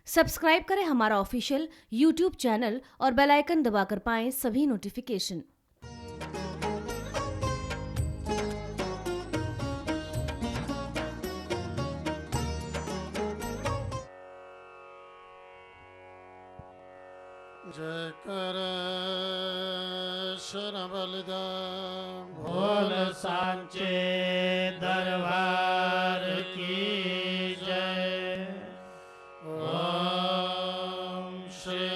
Subscribe करें हमारा official YouTube channel और बेल आइकन दबाकर पाएं सभी नोटिफिकेशन। जय कर शरण बलिदान भोल सांचे दरबार की जय। ओम श्री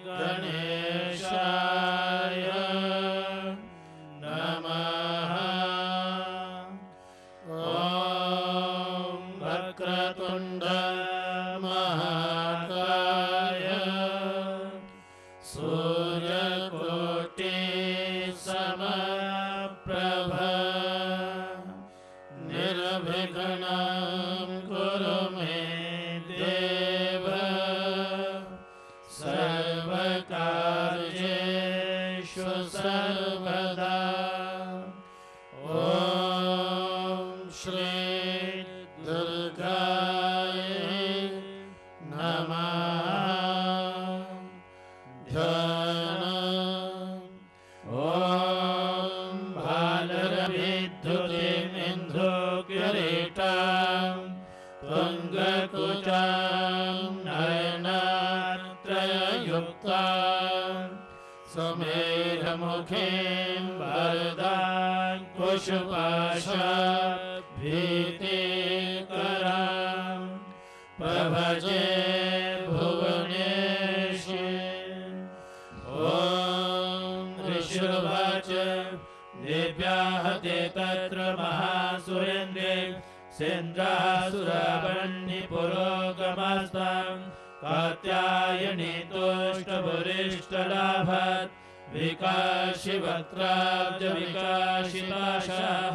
गणेशाय नमः। ओम वक्रतुंड महाकाय सूर्यकोटि समप्रभ निर्विघ्नं कुरु मे देव सर्वकार्येषु सर्वदा। ओम श्री दुर्गाय नमः। ध्यान ओम भालरविद्युतिमिन्धुकिरीटां तुङ्गकुचां नयनत्रययुक्तां समेरमुखीं वरदां कुशपाशभीतिकरां प्रभजे भुवनेशे। ओम ऋषिर्वाच देव्याः ते तत्र महासुरेन्द्रे सेन्द्रासुरावह्नि पुरोगमास्तां कात्यायनी तुष्टवरिष्ठलाभात् विकाशि वक्त्राब्ज विकाशिताशाः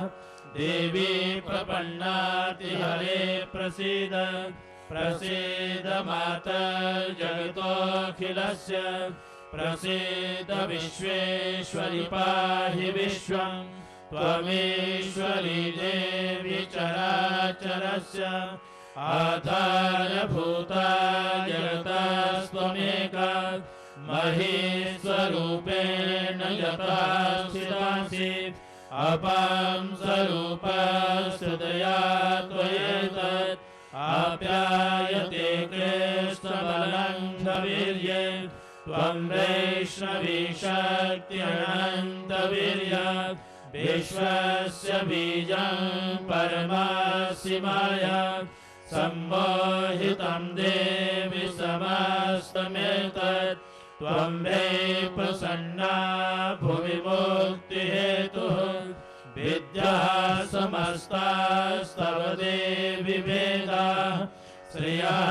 देवी प्रपन्नाति हरे प्रसीद प्रसीद मातर्जगतोऽखिलस्य प्रसीद विश्वेश्वरि पाहि विश्वं त्वमेश्वरी देवी चराचरस्य आधारभूता जगतस्त्वमेका महेश्वरूपेण यथा स्थितासि अपां स्वरूपस्तुतया त्वयेतत् आप्यायते कृष्णबलङ्घवीर्ये त्वं वैष्णवी शक्ति अनन्तवीर्या विश्वस्य बीजं परमासि माया सम्मोहितं देवि समस्तमेतत् त्वं वै प्रसन्ना भुवि मुक्तिहेतुः विद्याः समस्तास्तव देवि वेदाः श्रियः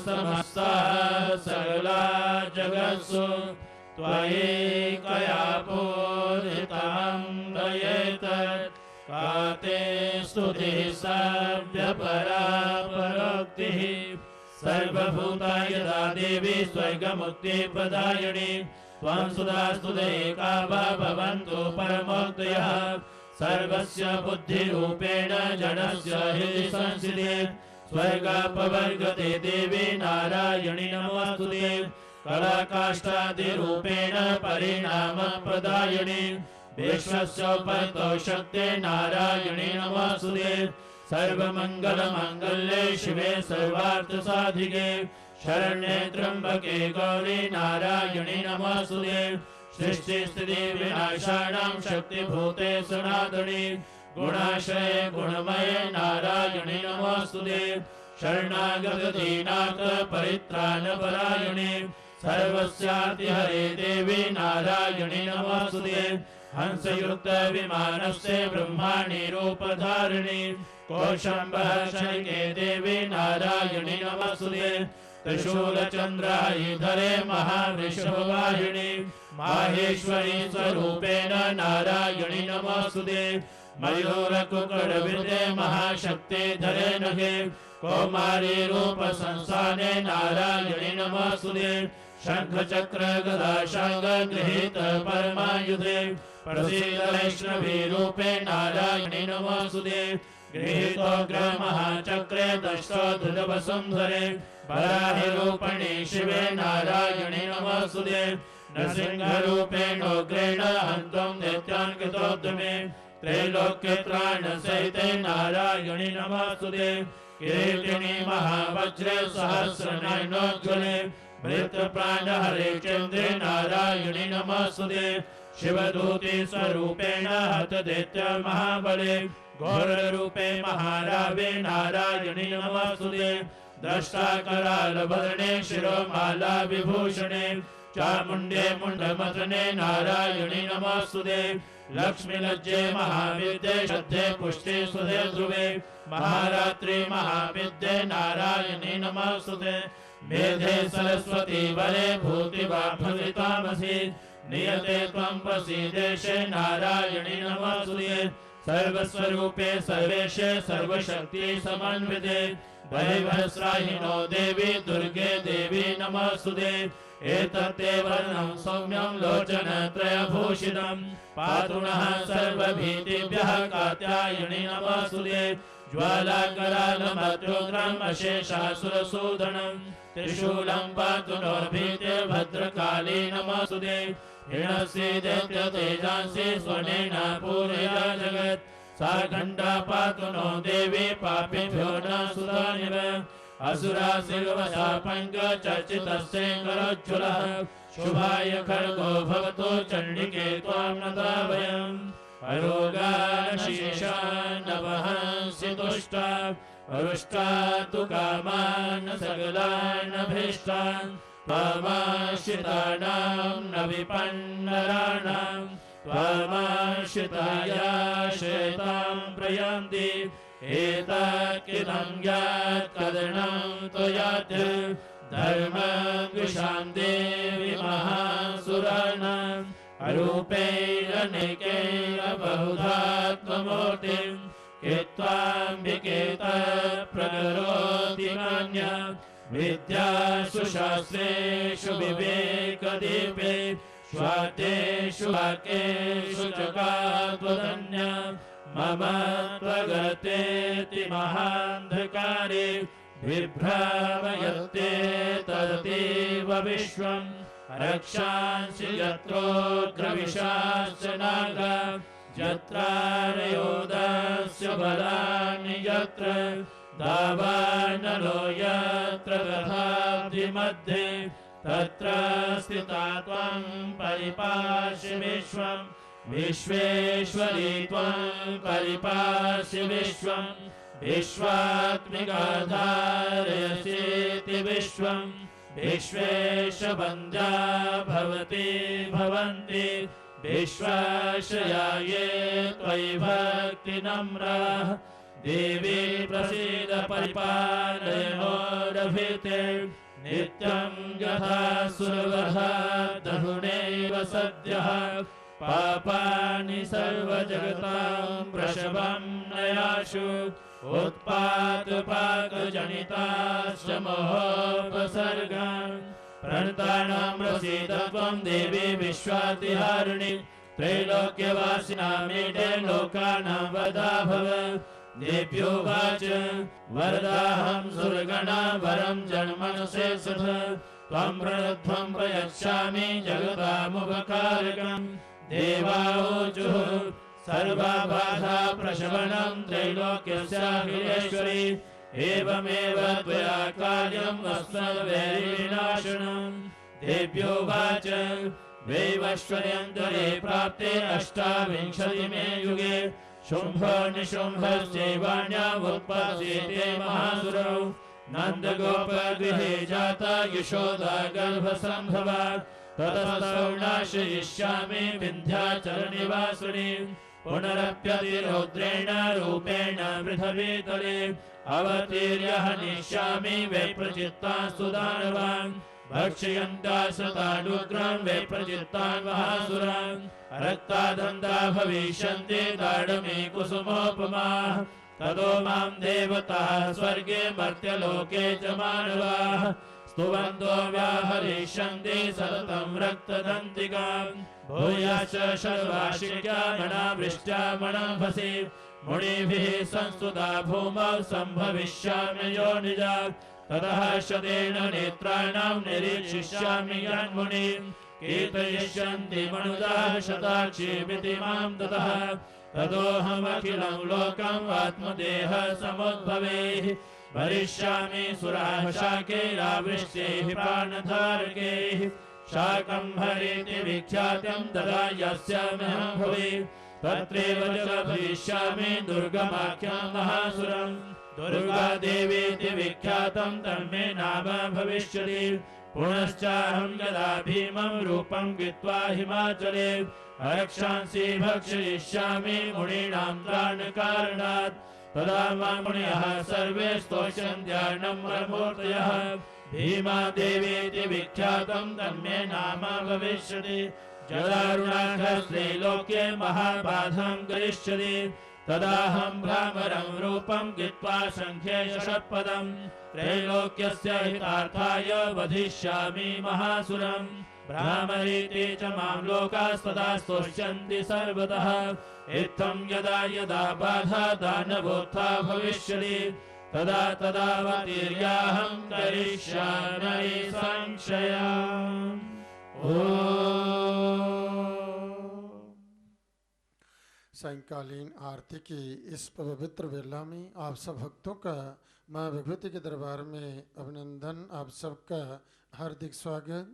समस्ताः सकला जगत्सु त्वयैकया पूरितं दयेतत् का ते स्तुतिः सव्यपरा परोक्तिः सर्वभूता यदा देवी स्वर्गमुक्तिप्रदायिनी त्वं सुधास्तुते का वा भवन्तु परमोक्तयः सर्वस्य बुद्धिरूपेण जडस्य हृदि संस्थिते स्वर्गापवर्गते देवी नारायणी नमोस्तुते कलाकाष्ठादिरूपेण परिणामप्रदायिनी विश्वस्योपरितो शक्ते नारायणी नमोस्तुते सर्वमङ्गलमाङ्गल्ये शिवे सर्वार्थसाधिके शरण्ये त्र्यम्बके गौरी नारायणी नमोस्तुते सृष्टिस्थितिविनाशानां शक्तिभूते सनातनी गुणाश्रये गुणमये नारायणी नमोस्तुते शरणागतदीनाथ परित्राणपरायणे सर्वस्यातिहरे देवी नारायणी नमोस्तुते हंसयुक्त विमानस्य ब्रह्माणि रूपधारिणी कौशम्बहर्षणिके देवी नारायणी नमोस्तुते त्रिशूलचन्द्रायुधरे महावृषभवाहिनी माहेश्वरी स्वरूपेण नारायणी नमोस्तुते मयूरकुकुरविदे महाशक्ते धरे नखे कौमारी रूप संस्थाने नारायणी नमोस्तुते शंख चक्र गदा शांग गृहीत परमायुधे प्रसीद वैष्णवी रूपे नारायणी नमोस्तुते गृहीतोग्रमहाचक्रे दष्टो धृतवसुन्धरे वराहिरूपिणी शिवे नारायणि नमस्तुते नृसिंहरूपेणोग्रेण हन्त्वं दैत्यान् कृतोद्यमे त्रैलोक्यत्राणसहिते नारायणि नमस्तुते किरीटिनि महावज्रे सहस्रनयनोज्ज्वले भृतप्राणहरे चन्द्रे नारायणि नमस्तुते शिवदूते स्वरूपेण हतदैत्य महाबले घोररूपे महारावे नारायणि नमस्तुते द्रष्टाकरालभरणे शिरोमाला विभूषणे चामुण्डे मुण्डमथने नारायणि नमस्तुते लक्ष्मीलज्जे महाविद्ये श्रद्धे पुष्टे सुधे ध्रुवे महारात्रि महाविद्ये नारायणि नमस्तुते मेधे सरस्वती वरे भूतिवाभवितामसि नियते त्वं प्रसीदेशे नारायणि नमस्तुते सर्वस्वरूपे सर्वेशे सर्वशक्ति समन्विते दैवस्राहिनो देवी दुर्गे देवी नमस्तुते एतत्ते वर्णं सौम्यं लोचनत्रयभूषितं पातु नः सर्वभीतिभ्यः कात्यायनि नमस्तुते ज्वालाकरालमत्योग्रम् अशेषासुरसूदनं त्रिशूलं पातु नोर्भीतिर्भद्रकाली नमस्तुते हिरण्यस्य दैत्यतेजांसि स्वर्णेन पूरया जगत् सा खण्डा पातु नो देवी पापिभ्यो न सुधानिव असुरा शिववशा पङ्कचर्चितस्य करोज्ज्वलः शुभाय खड्गो भवतो चण्डिके त्वां नता वयम् अरोगाशीशान् वहंसि तुष्टा अरुष्टा तु कामान् सकलान् अभीष्टान् त्वामाश्रितानां न विपन्नराणां त्वामाश्रिताया श्वेतां प्रयान्ति एतत्किदं यत्कर्णं त्वयाद्य धर्मद्विषां देवी महासुराणाम् अरूपैरनेकैर्बहुधा त्वमूर्तिं कित्वाम्बिकेत प्रकरोति मान्या विद्यासु शास्त्रेषु विवेकदीपे स्वाद्येषु वाक्येषु जगात्वदन्या मम त्वगतेति महान्धकारे बिभ्रामयते तदतीव विश्वम् रक्षांसि यत्रोग्रविशाश्च नागा यत्रारयोदस्य बलानि यत्र दावानलो यत्र तथाब्धिमध्ये तत्र स्थिता त्वं परिपासि विश्वम् विश्वेश्वरी त्वं परिपासि विश्वम् विश्वात्मिकाधारयसीति विश्वम् विश्वेशवन्द्या भवति भवन्ति विश्वाश्रयाये त्वयि भक्तिनम्राः देवी प्रसीद परिपालयनोरभिते नित्यं यथा सुरवधा दहुनेव सद्यः पापानि सर्वजगतां प्रशवं नयाशु उत्पातपाकजनिताश्च मोहोपसर्गान् प्रणतानां प्रसीद त्वं देवी विश्वातिहारिणि त्रैलोक्यवासिनामीडे लोकानां वदा भव देव्योवाच वरदाहं सुरगणा वरं जन्मनसे सथ त्वं प्रणध्वं प्रयच्छामि जगतामुपकारकम् देवाऊचुः सर्वबाधा प्रशमनं त्रैलोक्यस्याखिलेश्वरी एवमेव त्वया कार्यम् अस्मद्वैरिविनाशनम् देव्योवाच वैवश्वर्यन्तरे प्राप्ते अष्टाविंशतिमे युगे शुम्भो निशुम्भश्चैवान्यामुत्पद्येते महासुरौ नन्दगोपगृहे जाता यशोदा गर्भसम्भवा ततस्तौ नाशयिष्यामि विन्ध्याचलनिवासिनी पुनरप्यतिरौद्रेण रूपेण पृथिवीतले अवतीर्य हनिष्यामि वैप्रचित्तान् सुदानवान् भक्षयन्ता सतानुग्रहं वैप्रचित्तान् महासुरान् रक्तादन्ता भविष्यन्ति ताडमे कुसुमोपमाः ततो मां देवताः स्वर्गे मर्त्यलोके च मानवाः स्तुवन्तो व्याहरिष्यन्ति सततं रक्तदन्तिकाम् भूयाश्च शर्वाशिक्या मणावृष्ट्या मणाभसि मुनिभिः संस्तुता भूमौ सम्भविष्यामि योनिजा ततः शतेन नेत्राणां निरीक्षिष्यामि यन्मुनिम् कीर्तयिष्यन्ति मनुजाः शताक्षीमिति मां ततः ततोऽहमखिलं लोकम् आत्मदेह समुद्भवैः भरिष्यामि सुराः शाकैरावृष्टैः प्राणधारकैः शाकम्भरीति विख्यातं तदा यस्यामहं भवे तत्रैव जगभविष्यामि दुर्गमाख्यं महासुरम् दुर्गादेवीति विख्यातं तन्मे नाम भविष्यति पुनश्चाहं यदा भीमं रूपं गित्वा हिमाचले रक्षांसि भक्षयिष्यामि मुनीनां त्राणकारणात् तदा मां मुनयः सर्वे स्तोष्यन्त्यार्णवमूर्तयः भीमादेवीति विख्यातं तन्मे नाम भविष्यति जदारुणाखस्त्रैलोक्ये महाबाधां करिष्यति तदाहं भ्रामरं रूपं गित्वा संख्ये षट्पदम् त्रैलोक्यस्य हितार्थाय वधिष्यामि महासुरम् भ्रामरीति च मां लोकास्तदा स्तोष्यन्ति सर्वतः इत्थं यदा यदा बाधा दानवोत्था भविष्यति तदा तदावतीर्याहं करिष्यामि संशयम् सायंकालीन आरती की इस पवित्र वेला में आप सब भक्तों का माँ भगवती के दरबार में अभिनंदन। आप सबका हार्दिक स्वागत।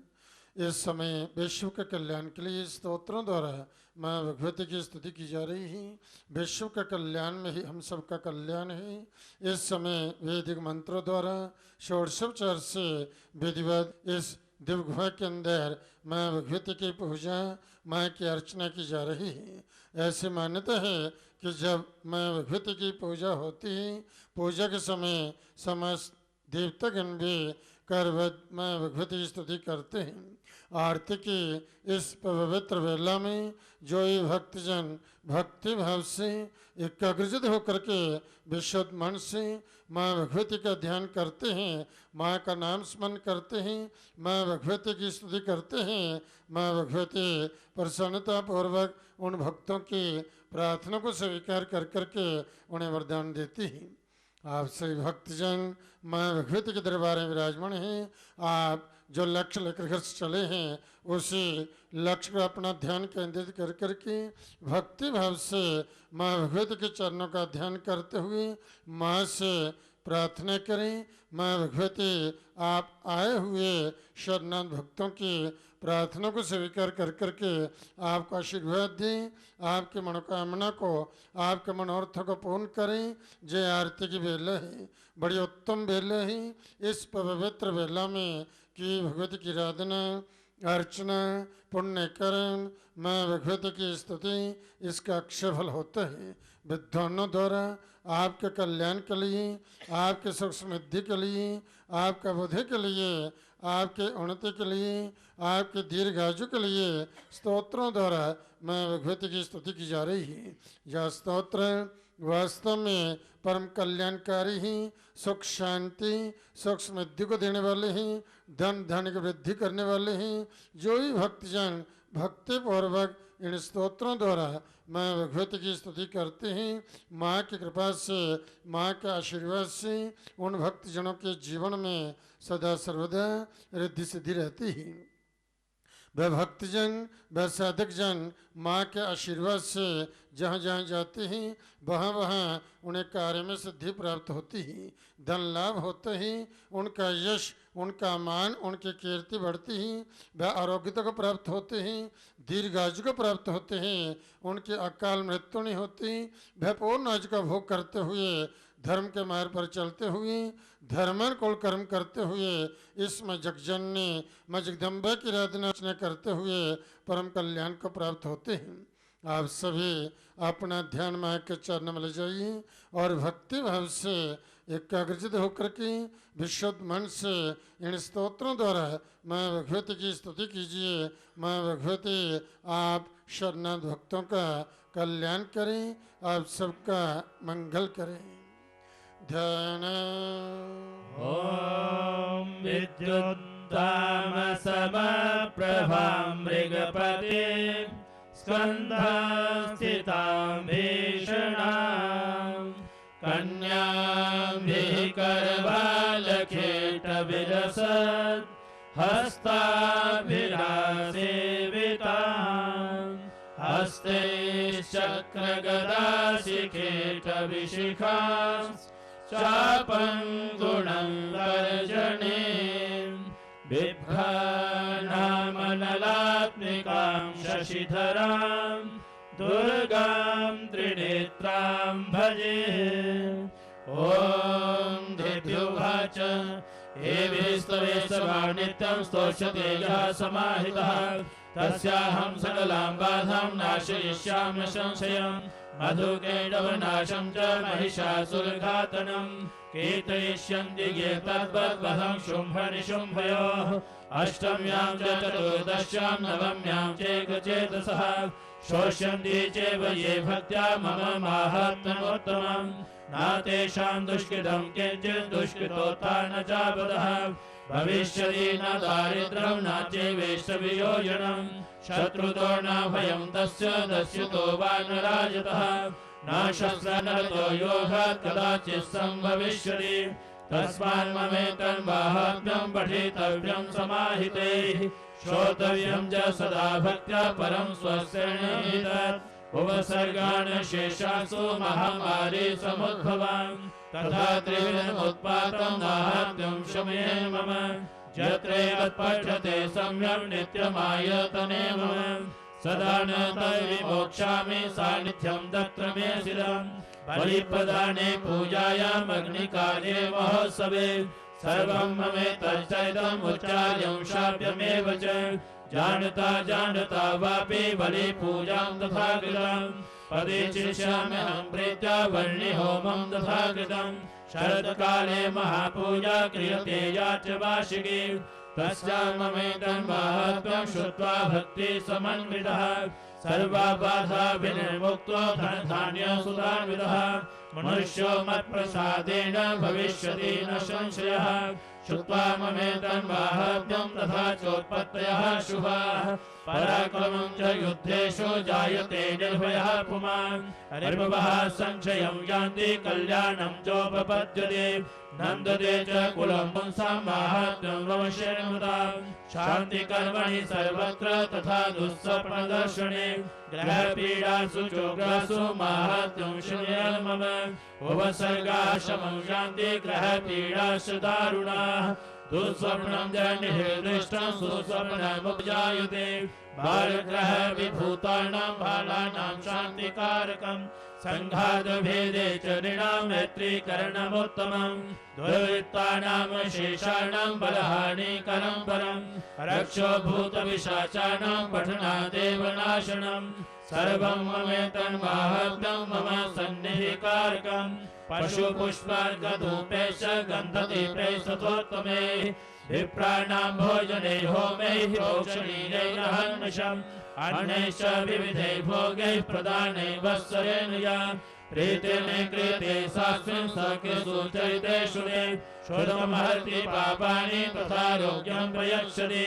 इस समय विश्व के कल्याण के लिए स्तोत्रों द्वारा माँ भगवती की स्तुति की जा रही है। विश्व का कल्याण में ही हम सबका कल्याण है। इस समय वैदिक मंत्रों द्वारा षोडशोपचार से विधिवत इस दिव्य गुफा के अंदर माँ भगवती की पूजा माँ की अर्चना की जा रही है। ऐसी मान्यता है कि जब माँ भगवती की पूजा होती है, पूजा के समय समस्त देवतागण भी करवत माँ भगवती की स्तुति करते हैं। आरती की इस पवित्र वेला में जो ये भक्तजन भक्ति भाव से एकाग्रचित होकर के विशुद्ध मन से माँ भगवती का ध्यान करते हैं, माँ का नाम स्मरण करते हैं, माँ भगवती की स्तुति करते हैं, माँ भगवती प्रसन्नता पूर्वक उन भक्तों की प्रार्थना को स्वीकार कर करके उन्हें वरदान देती हैं। आप सभी भक्तजन माँ भगवती के दरबार में विराजमान हैं। आप जो लक्ष्य लेकर घर से चले हैं उसी लक्ष्य को अपना ध्यान केंद्रित कर करके भक्ति भाव से माँ भगवती के चरणों का ध्यान करते हुए माँ से प्रार्थना करें। माँ भगवती आप आए हुए शरणागत भक्तों की प्रार्थना को स्वीकार कर करके आपको आशीर्वाद दें, आपके मनोकामना को, आपके मनोरथों को पूर्ण करें। जय आरती की बेला है, बड़ी उत्तम बेला है। इस पवित्र बेला में कि भगवती की आराधना, अर्चना, पुण्य कर्म, माँ भगवती की स्तुति, इसका अक्षय फल होता है। विद्वानों द्वारा आपके कल्याण के लिए, आपके सुख समृद्धि के लिए, आपका बुद्धि के लिए, आपके उन्नति के लिए, आपके दीर्घायु के लिए स्तोत्रों द्वारा माँ भगवती की स्तुति की जा रही है। यह स्तोत्र वास्तव में परम कल्याणकारी ही, सुख शांति सुख समृद्धि को देने वाले हैं, धन धान्य की वृद्धि करने वाले हैं। जो भी भक्तजन भक्ति पूर्वक इन स्तोत्रों द्वारा माँ भगवती की स्तुति करते हैं, माँ की कृपा से, माँ के आशीर्वाद से उन भक्तजनों के जीवन में सदा सर्वदा रिद्धि सिद्धि रहती है। वह भक्तजन, वह साधक जन माँ के आशीर्वाद से जहाँ जहाँ जाते हैं वहाँ वहाँ उन्हें कार्य में सिद्धि प्राप्त होती है, धन लाभ होते हैं, उनका यश, उनका मान, उनकी कीर्ति बढ़ती है, वह आरोग्यता को प्राप्त होते हैं, दीर्घायु को प्राप्त होते हैं, उनकी अकाल मृत्यु नहीं होती। वह पूर्ण आयु का भोग करते हुए, धर्म के मार्ग पर चलते हुए, धर्मानुकूल कर्म करते हुए, इसमें जगजननी माँ जगदम्बा की आराधना करते हुए परम कल्याण को प्राप्त होते हैं। आप सभी अपना ध्यान माँ के चरणों में ले जाइए और भक्ति भाव से एकाग्रचित होकर के विशुद्ध मन से इन स्तोत्रों द्वारा माँ भगवती की स्तुति कीजिए। माँ भगवती आप शरणागत भक्तों का कल्याण करें, आप सबका मंगल करें। ध्यान ॐ विद्युत्तामसमप्रभां मृगपते स्कन्धस्थितां भीषणां कन्यां करवालखेटविलसत् हस्ताभिरासेवितां हस्ते चक्रगदाशिखेटविशिखां चापं गुणं तर्जने बिभ्राणामनलात्मिकां शशिधरां दुर्गां त्रिनेत्रां भजे ॐ देव्युवाच एभिस्तवे सवा नित्यं स्तोष्यते यः समाहितः तस्याहं सकलां बाधां नाशयिष्यामि संशयम् मधुकैटवनाशं च महिषासुरघातनं कीर्तयिष्यन्ति ये तद्वद्वधं शुम्भनिशुम्भयोः अष्टम्यां च चतुर्दश्यां नवम्यां चैकचेतसः शोष्यन्ति चैव ये भक्त्या मम माहात्म्यमुत्तमम् न तेषां दुष्कृतं किञ्चित् दुष्कृतोत्था न चापदः भविष्यति न दारिद्र्यं न चैवेष्टवियोजनम् शत्रुतो न भयं तस्य दस्युतो वा न राजतः न शस्त्रनरतो योगात् कदाचित् सम्भविष्यति तस्मान्ममेतन्माहात्म्यं पठितव्यं समाहितैः श्रोतव्यं च सदा भक्त्या परं स्वस्येनैतत् उपसर्गान् शेषासु महामारी समुद्भवां तथा त्रिविधमुत्पातं माहात्म्यं शमये मम यत्रैवत्पठ्यते सम्यक् नित्यमायतने मम सदा न तद्विमोक्ष्यामि सान्निध्यं तत्र मे सिरम् बलिप्रदाने पूजायाम् अग्निकार्ये महोत्सवे सर्वं ममेतच्चरितम् उच्चार्यं श्राव्यमेव च जानता वापि बलिपूजां तथा कृतं पदिचिष्याम्यहं प्रीत्या वर्णिहोमं तथा कृतं शरत्काले महापूजा क्रियते या च वार्षिकी तस्यां ममेतन्माहात्म्यं श्रुत्वा भक्तिः समन्वितः सर्वा बाधा विनिर्मुक्तो धनधान्यसुधान्वितः मनुष्यो मत्प्रसादेन भविष्यति न संशयः श्रुत्वा ममेतन्माहात्म्यं तथा चोत्पत्तयः शुभाः पराक्रमं च युद्धेषु जायते निर्भयः पुमान् रिपवः संशयं यान्ति कल्याणं चोपपद्यते नन्दते च कुलं पुंसां माहात्म्यं वंशेनमुदां शान्तिकर्मणि सर्वत्र तथा दुःस्वप्नदर्शने ग्रहपीडासु चोग्रासु माहात्म्यं शृणुयात् मम उपसर्गाः शमं यान्ति ग्रहपीडाश्च दारुणाः दुःस्वप्नं जनिर्दृष्टं सुस्वप्नमुपजायते बालग्रह विभूतानां बालानां शान्तिकारकम् संघातभेदे च नृणां मैत्रीकरणमुत्तमम् दुर्वृत्तानां शेषाणां बलहानिकरं परम् रक्षो भूतपिशाचानां पठनादेव नाशनम् सर्वं ममेतन्माहात्म्यं मम सन्निधिकारकम् पशुपुष्पार्घधूपैश्च गन्धदीपैस्तथोत्तमे विप्राणां भोजने होमैः प्रोक्षणीयैरहर्निशम् अन्नैश्च विविधैः भोगैः प्रदानैः वत्सरेण या प्रीतेन क्रियते सास्मिन् सकृत्सु चरितेषु मे शोधमहर्ति पापानि तथा रोग्यं प्रयच्छति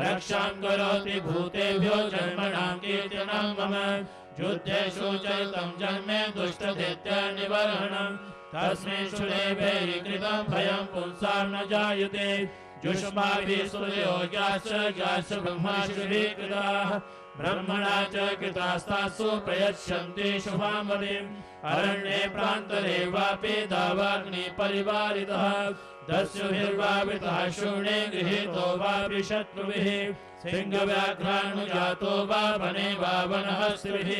रक्षां करोति भूतेभ्यो जन्मनां कीर्तनं मम युद्धेषु चरितं जन्मे दुष्टदैत्यनिवर्हणम् तस्मिन् शुलेभैः कृतं भयं पुंसां न जायते जुष्माभिः सुरयोग्याश्च याश्च ब्रह्माश्रुभिः कृताः ब्रह्मणा च कृतास्तासु प्रयच्छन्ति शुभां वदिम् अरण्ये प्रान्तरे वापि दावाग्निपरिवारितः दस्युभिर्वावृतः शून्ये गृहीतो वापि शत्रुभिः सिंहव्याघ्रानुजातो वा वने वा वनहस्तिभिः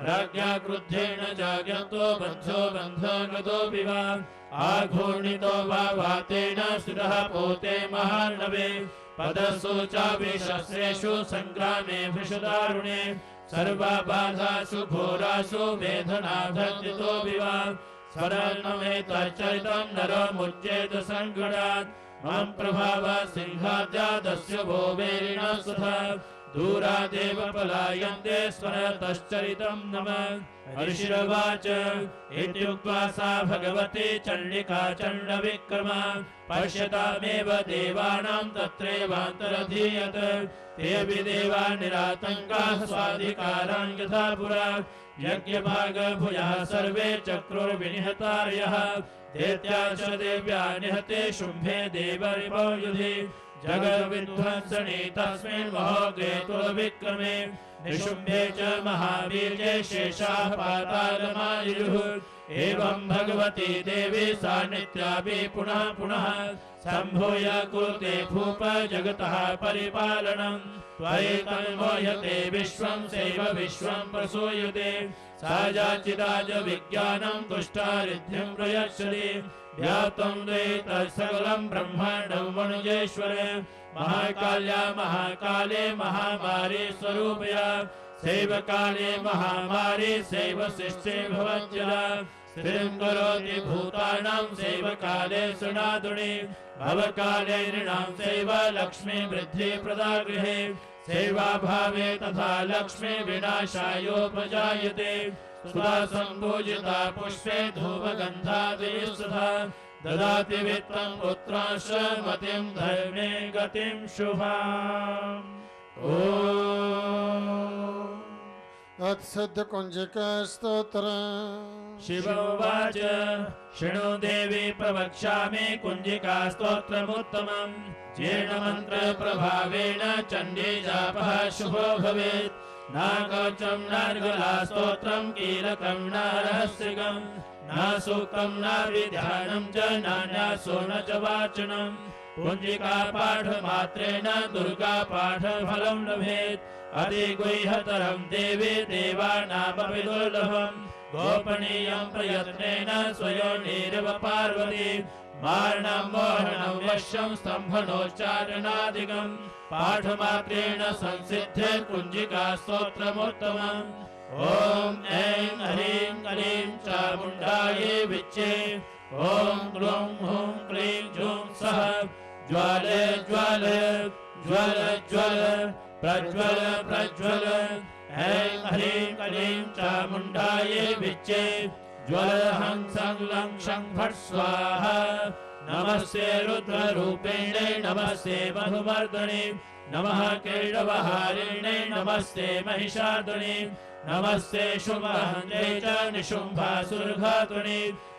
राज्ञा क्रुद्धेन जाग्रतो बद्धो बन्धगतोऽपि वा आघूर्णितो वा वातेन स्थितः पोते महार्णवे पदसु चापि शस्त्रेषु सङ्ग्रामे भृशदारुणे सर्वा बाधासु घोरासु वेदनाधर्जितोऽपि वा स्मरणमेतच्चरितं नरमुच्येत सङ्कटात् मम प्रभावः सिंहाद्यादस्य भोवेरिणः सुधा दूरादेव पलायन्ते स्वरतश्चरितं नमः ऋषिरुवाच इत्युक्त्वा सा भगवती चण्डिका चण्डविक्रमा पश्यतामेव देवानां तत्रैवान्तरधीयत तेऽपि देवा निरातङ्काः स्वाधिकारान् यथा पुरा यज्ञभागभुजः सर्वे चक्रुर्विनिहतार्यः दैत्या च देव्या निहते शुम्भे देवरिपौ युधि जगद्विध्वंसने तस्मिन् महोग्रे तुलविक्रमे निशुम्भे च महावीर्ये शेषाः पातालमायुः एवं भगवती देवी सा नित्यापि पुनः पुनः सम्भूय कुरुते भूप जगतः परिपालनम् त्वयि तन्मोह्यते विश्वं सैव विश्वं प्रसूयते सा जाचिदाज विज्ञानं तुष्टारिद्धिं प्रयच्छति व्याप्तं द्वैतः सकलं ब्रह्माण्डं वणुजेश्वरे महाकाल्या महाकाले महामारी स्वरूपया सैव काले महामारी सैव शिष्टे भवत्यला स्थितिं करोति भूतानां सैव काले सुनादुनि भवकाले नृणां सैव लक्ष्मी वृद्धि प्रदा गृहे सैवाभावे तथा लक्ष्मी विनाशायोपजायते सुधा सम्पूजिता पुष्पे धूपगन्धादिस्तथा ददाति वित्तं पुत्रांश मतिं धर्मे गतिं शुभाम् अत्सद्य कुंजिका स्तोत्र शिव उवाच शृणु देवी प्रवक्ष्यामि कुञ्जिका स्तोत्रमुत्तमम् येन मन्त्र प्रभावेण चण्डी जापः शुभो भवेत् न कवचं नार्गला स्तोत्रं कीलकं न रहस्यगं न सूक्तं न विध्यानं च नान्यासो न च वाचनम् कुञ्जिका पाठमात्रेण दुर्गा पाठफलं लभेत् अधिगुह्यतरं देवी देवानामपि दुर्लभम् गोपनीयं प्रयत्नेन स्वयोनिरिव पार्वती मारणं मोहनं वश्यं स्तम्भनोच्चारणादिकं पाठमात्रेण संसिद्धे कुञ्जिका स्तोत्रमुत्तमम् ॐ ऐं ह्रीं क्लीं चामुण्डायै विच्चे ॐ ग्लूं हुं क्लीं जुं सः ज्वाल ज्वाल ज्वल ज्वल प्रज्वल प्रज्वल ऐं ह्रीं क्लीं चामुण्डायै विच्चे ज्वल हंसं लं शं फट् स्वाहा नमस्ते रुद्ररूपिणे नमस्ते मधुमर्दने नमः केशवहारिणे नमस्ते महिषार्दने नमस्ते शुभहन्त्रे च निशुम्भासुरघातुने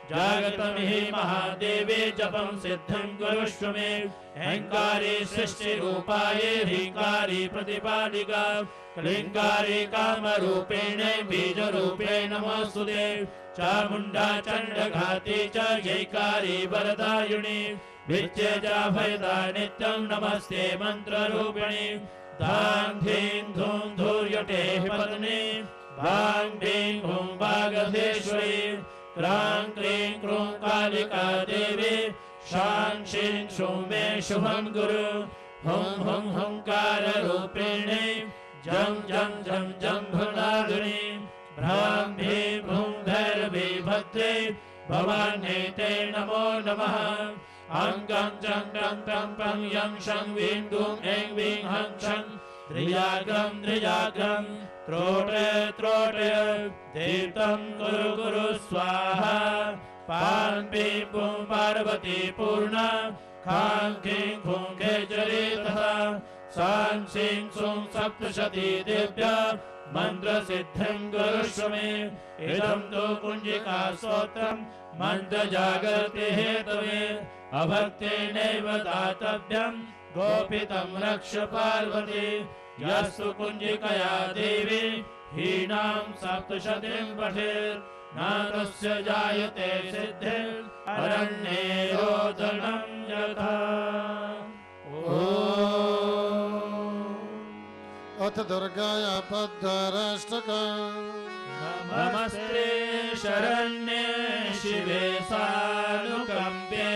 जागतं हि महादेवे जपं सिद्धं कुरुष्व मे अहंकारी सृष्टिरूपाये ह्रींकारी प्रतिपादिका क्लींकारी कामरूपेणे बीजरूपे नमोस्तुते चामुण्डा चण्डघाती च जयकारी वरदायिनी विद्येजाभयदा नित्यं नमस्ते मन्त्ररूपिणी धां धीं धूं धूर्यटे पत्नी भां भीं हुं वागधेश्वरी क्रां क्लीं क्रूं कालिका देवी शां शीं शूं मे शुभं गुरु हुं हुं हुंकाररूपिणी जं जं जं जम्भुनादिनी भ्रां भीं हुं भैरवी भद्रे भवान्यै ते नमो नमः अङ्गं जं गं तं पं यं शं वीं गुं ऐं वीं हं शं त्रियागं त्रियागं त्रोट त्रोट दीप्तं कुरु कुरु स्वाहा पां पीं पुं पार्वती पूर्णा खां खीं खुं खेचरी तथा सां सीं सुं सप्तशती देव्या मन्त्रसिद्धिं कुरुष्व मे इदं तु कुञ्जिका स्तोत्रं मन्त्रजागृति हेतवे अभक्तेनैव दातव्यं गोपितं रक्ष पार्वती यस्तु कुञ्जिकया देवी हीनां सप्तशतीं पठेत् न तस्य जायते सिद्धिः अरण्ये रोदनं यथा अथ दुर्गाया पद्माराष्टकम् नमस्ते शरण्ये शिवे सानुकम्पे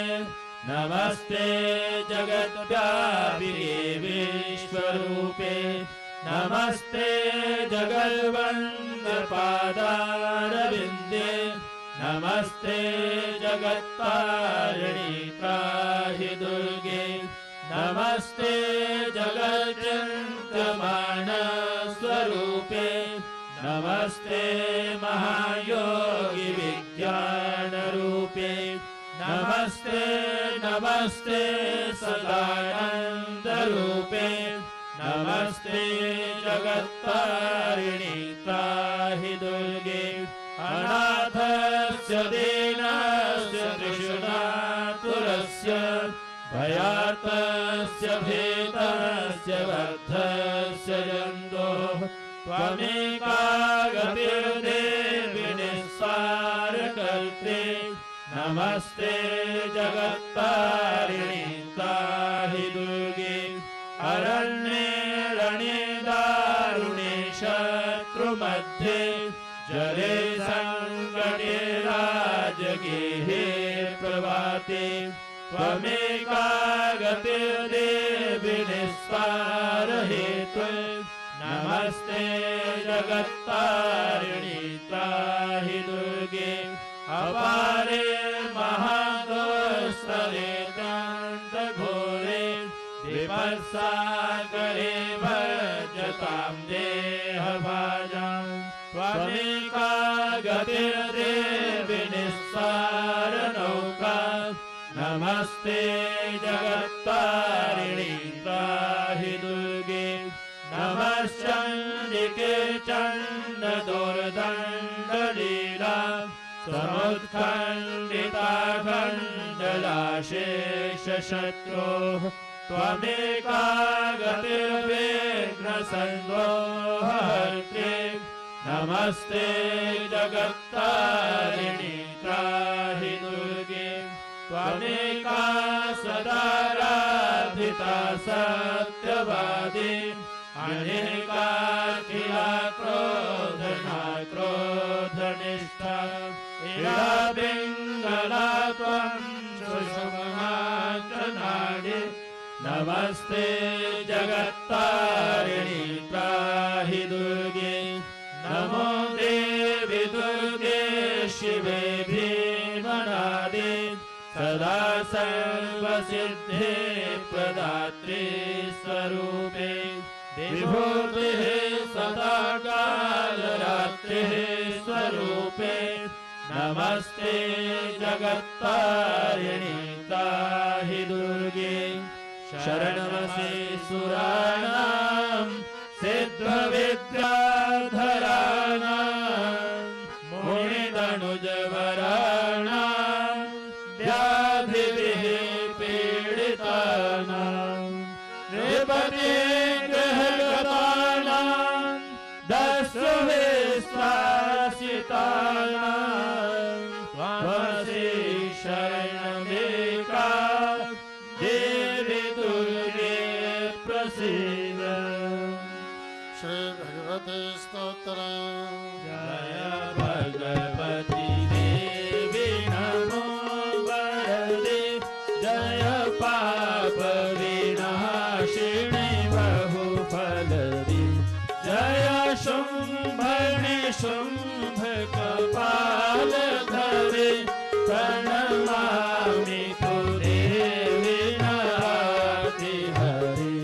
नमस्ते जगद्व्यापिने विश्वरूपे नमस्ते जगद्वन्द्यपादारविन्दे नमस्ते जगत्तारिणी त्राहि दुर्गे नमस्ते जगच्चिन्त्यमानस्वरूपे नमस्ते महायोगी विज्ञानरूपे नमस्ते नमस्ते सदानन्दरूपे नमस्ते जगत्तारिणि त्राहि दुर्गे अनाथस्य दीनस्य तृष्णातुरस्य भयार्तस्य भीतस्य बद्धस्य जन्तोः त्वमेका गतिर्देवि निस्सारकर्त्रे नमस्ते जगत्तारिणि त्राहि दुर्गे अरण्ये रणे दारुणे शत्रुमध्ये जले संकटे राजगेहे प्रभाते त्वमेका गतिर्देवि निस्तारहेतु नमस्ते जगत्तारिणि त्राहि दुर्गे अपारे महादोस्तरे कान्तघोरे विपत्सागरे भजतां देहभाजां त्वमेका गतिर्देवि निस्सारनौका नमस्ते जगत्तारिणि त्राहि दुर्गे नमश्चण्डिके चण्डदुर्दण्डलीला समुत्खण्डिता खण्डलाशेषशत्रोः त्वमेका गतिर्विघ्नसन्दोहर्त्रे नमस्ते जगत्तारिणि त्राहि दुर्गे त्वमेका सदाराधिता सत्यवादी अनेकाखिला क्रोधना क्रोधनिष्ठा इरा पिङ्गला त्वं सुषुम्नाट्टनाडि नमस्ते जगत्तारिणि त्राहि दुर्गे नमो देवि दुर्गे शिवे भीमनादे सदा सर्वसिद्धे प्रदात्रे स्वरूपे विभूतिः सदा कालरात्रिः स्वरूपे नमस्ते जगत्तारिणि त्राहि दुर्गे शरणमसि सुराणां सिद्धविद्याधराणां मुनितनुजवराणां व्याधिभिः पीडितानां नृपतिगृहगतानां दस्युविश्वासितानां त्वमसि शरणमेका देवी दुर्गे प्रसीद। श्री भगवते स्तोत्रम्। जय भगवती देवी नमो वरदे जय पाप विनाशिनी बहुफलदे जय शुम्भनि शुम्भ कपाल धरे प्रणमामि कुदेवी नाति हरि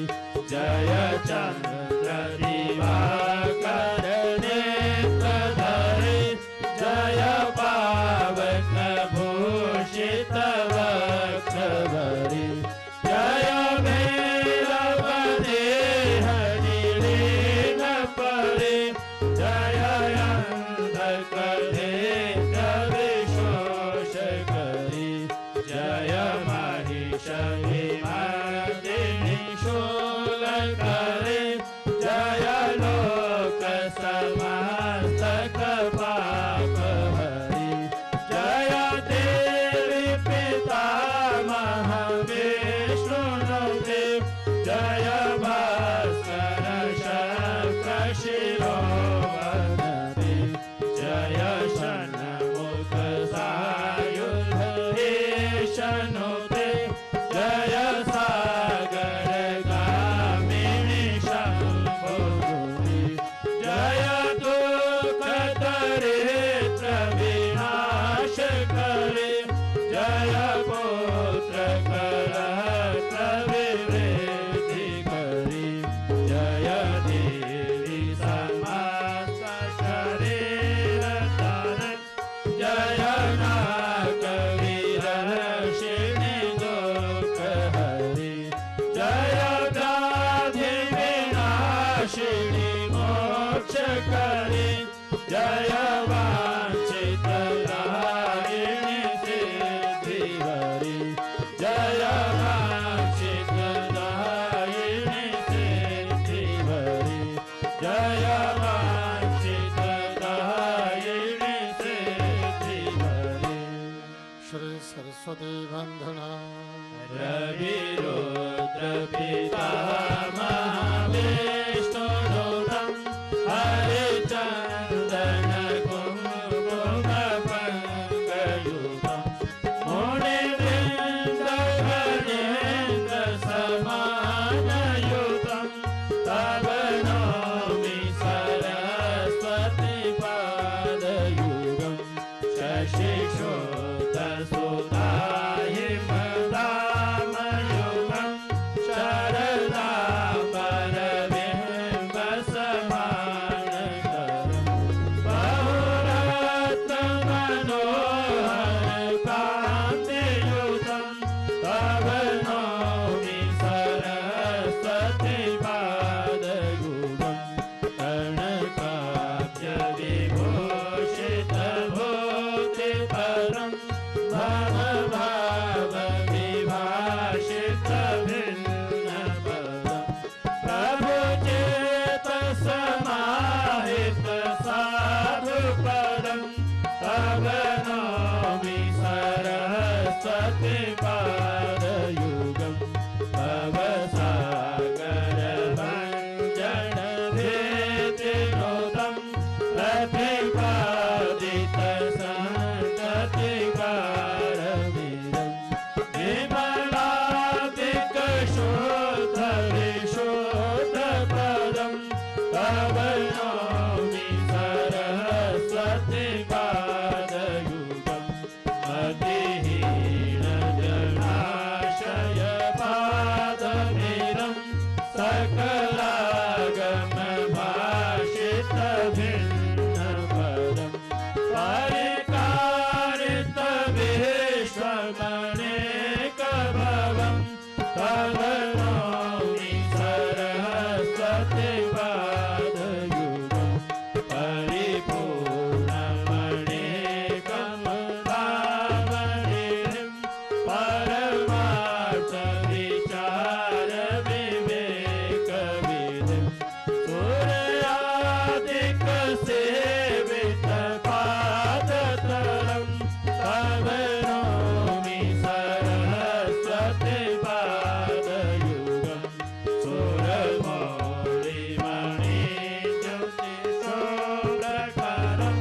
जय चन्द्र दिवाकर नेत्रधरे जय पावक भूषित वक्षवरे जय भैरवदे हरिलीन परे जय अंधकरे कविशोष करे जय महिषहिमर्दिनि शूल करे जय लोक समस्तक पाप हरि जय देवी पितामह विष्णुनुते जय भास्कर शक्र शिरोमणि जय षण्मुख सायुध ईशनुते जय सागर गामिनी शम्भुपुरी जय दुःखदरिद्र विनाश करे जय पुत्र कलत्र विवृद्धि पिता महाविष्णुदूतं हरिचन्दन कुङ्कुमपङ्कयुतं मुनिवृन्दगणेन्द्रसमानयुतं तव नौमि सरस्वतीपादयुगं शशिशोधसुधाहिमदामयुगं शरदाम्बरबिम्बसमानकरं बहुरत्नमनोहरकान्तियुतं तव नौमि सरस्वतीपादयुगं कर्णकाब्जविभूषितभूतिपरं भवभावविभाषितभिन्नपदं प्रभुचेतसमाहितसाधुपदं तव नौमि सरस्वतीपादयुगं भवसागरभञ्जनभीतिनोदं प्रतिपादितसन्ततिकारवीरं विमलादिकशोधविशोधपदं तव नौमि सरस्वतीपादयुगं मतिहीनजलाशयपादमीरं सकलागमभाषितभिन्नपदं परिकारितविश्वमनेकभवं तव नौमि सरस्वतीपादयुगं परिपूर्णमणिकमलामणिं परमार्थविचारविवेकविधिं सूर्यादिकसेवितपादतलं तव नौमि सरस्वतीपादयुगं सुरमौलिमणिज्योतिषोप्रकारं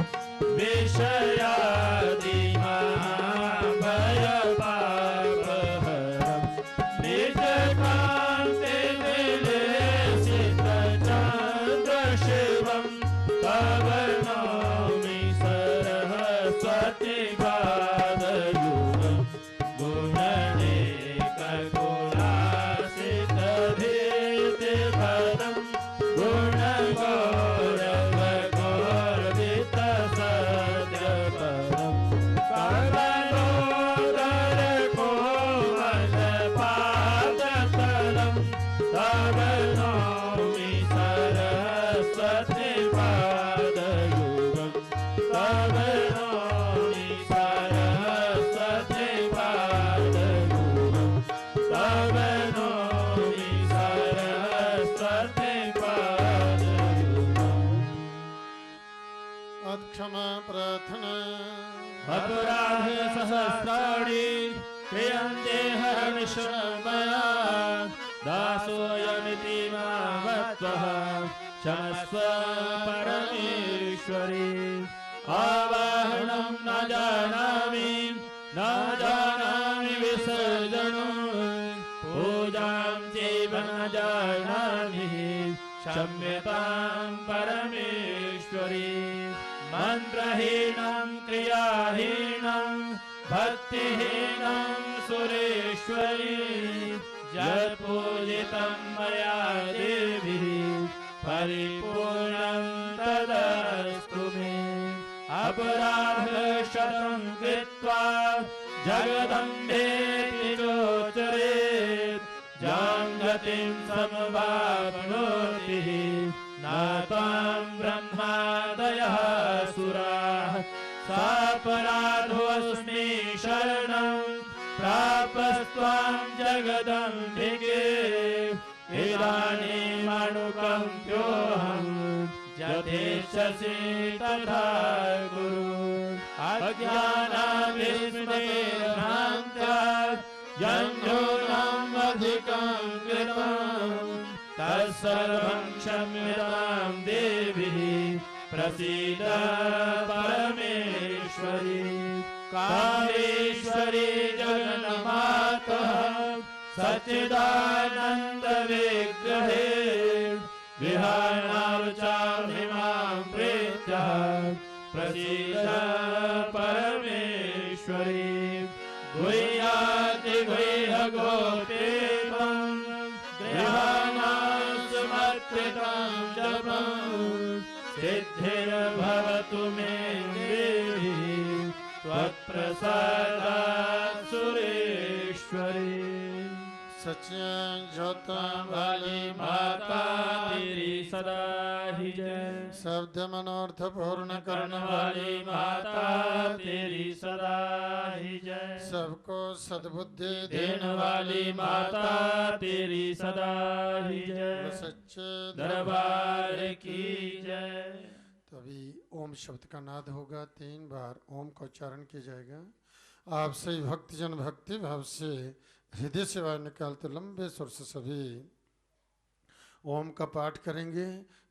विषयादिमहाभयपापहरं निजकान्तिविलेसितचन्द्रशिवं तव नौमि सरस्वतीपादयुगं गुणनेककुलासितभीतिपदं गुणगौरवगोर्वितसद्यपदं कमलोदरकोमलपादतलं तव नौमि सरस्वतीपादयुगं तव नौमि सरस्वतीपादयुगं तव नौमि सरस्वतीपादयुगम् क्षमा प्रार्थना अपराध सहस्राणि क्रियन्ते हर्निशमया दासोऽयमिति मामत्वः क्षमस्व परमेश्वरी आवाहनं न जानामि विसर्जनं पूजां चैव न जानामि क्षम्यतां परमेश्वरी मन्त्रहीनं क्रियाहीनं भक्तिहीनं सुरेश्वरी यत्पूजितं मया देवी परिपूर्णं तदस्तु मे अपराधशतं कृत्वा जगदम्बेति चोच्चरेत् जाङ्गतिं समवाप्नोति न त्वां ब्रह्मादयः सुराः सापराधोऽस्मि शरणं प्रापस्त्वां जगदम्बिके इदानीमनुकम्प्योऽहं यथेच्छसि तथा कुरु अज्ञानाविस्मृतिर्भ्रान्त्या यन्योऽहम् अधिकं कृतम् तत्सर्वं क्षम्यतां देवी प्रसीद परमेश्वरी कामेश्वरी जगन्माता सच्चिदानंद विग्रहे विहारार्चामि मां प्रीत्या प्रसीद परमेश्वरी गुह्याति गुह्यगोप्ते त्वं गृहाणां सुमत्कृतं जपं सिद्धिर्भवतु मे देवी त्वत्प्रसादात् सुरेश्वरी सच्चिदानंद ज्योता वाली माता तेरी सदा ही जय शब्द मनोर्थ पूर्ण करने वाली माता तेरी सदा ही जय सबको सद्बुद्धि देने वाली माता तेरी सदा ही जय सच्चे दरबार की जय। तभी ओम शब्द का नाद होगा, 3 बार ओम का उच्चारण किया जाएगा। आप सही भक्तजन भक्ति भाव से हृदय से बाहर निकालते लंबे स्वर से सभी ओम का पाठ करेंगे।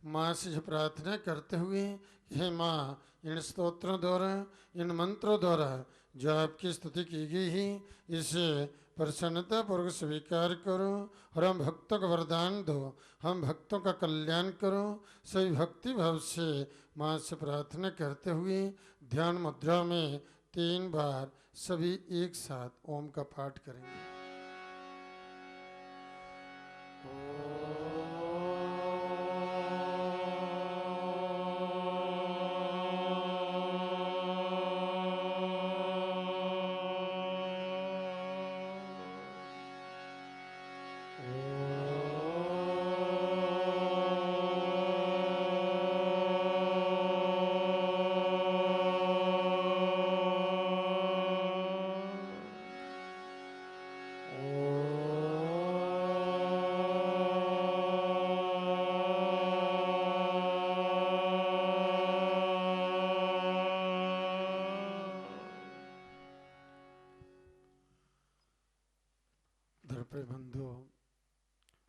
माँ से प्रार्थना करते हुए, हे माँ, इन स्तोत्रों द्वारा, इन मंत्रों द्वारा जो आपकी स्तुति की गई है, इसे प्रसन्नता पूर्वक स्वीकार करो और हम भक्तों को वरदान दो, हम भक्तों का कल्याण करो। सही भक्ति भाव से माँ से प्रार्थना करते हुए ध्यान मुद्रा में 3 बार सभी एक साथ ओम का पाठ करेंगे। बंधु,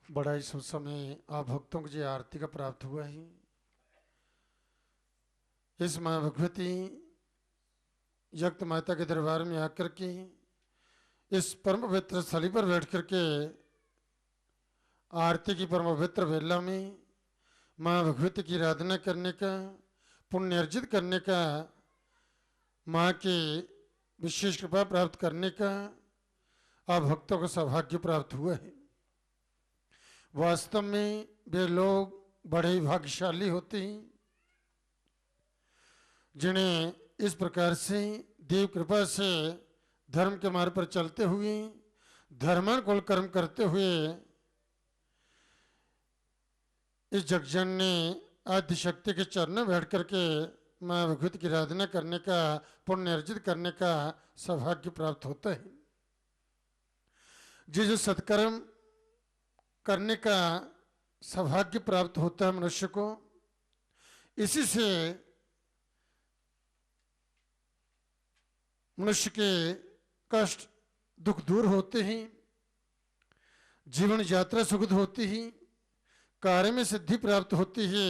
बड़ा ही समय आप भक्तों को जो आरती का प्राप्त हुआ है, इस माँ भगवती जगत माता के दरबार में आकर के इस परम पवित्र स्थली पर बैठ करके आरती की परम पवित्र वेला में माँ भगवती की आराधना करने का, पुण्य अर्जित करने का, माँ की विशेष कृपा प्राप्त करने का आप भक्तों को सौभाग्य प्राप्त हुआ है। वास्तव में वे लोग बड़े ही भाग्यशाली होते हैं जिन्हें इस प्रकार से देव कृपा से धर्म के मार्ग पर चलते हुए, धर्मानुकूल कर्म करते हुए इस जगजननी आदि शक्ति के चरणों में बैठ करके माँ भगवती की आराधना करने का, पुण्य अर्जित करने का सौभाग्य प्राप्त होता है। जो सत्कर्म करने का सौभाग्य प्राप्त होता है मनुष्य को, इसी से मनुष्य के कष्ट दुख दूर होते हैं, जीवन यात्रा सुखद होती है, कार्य में सिद्धि प्राप्त होती है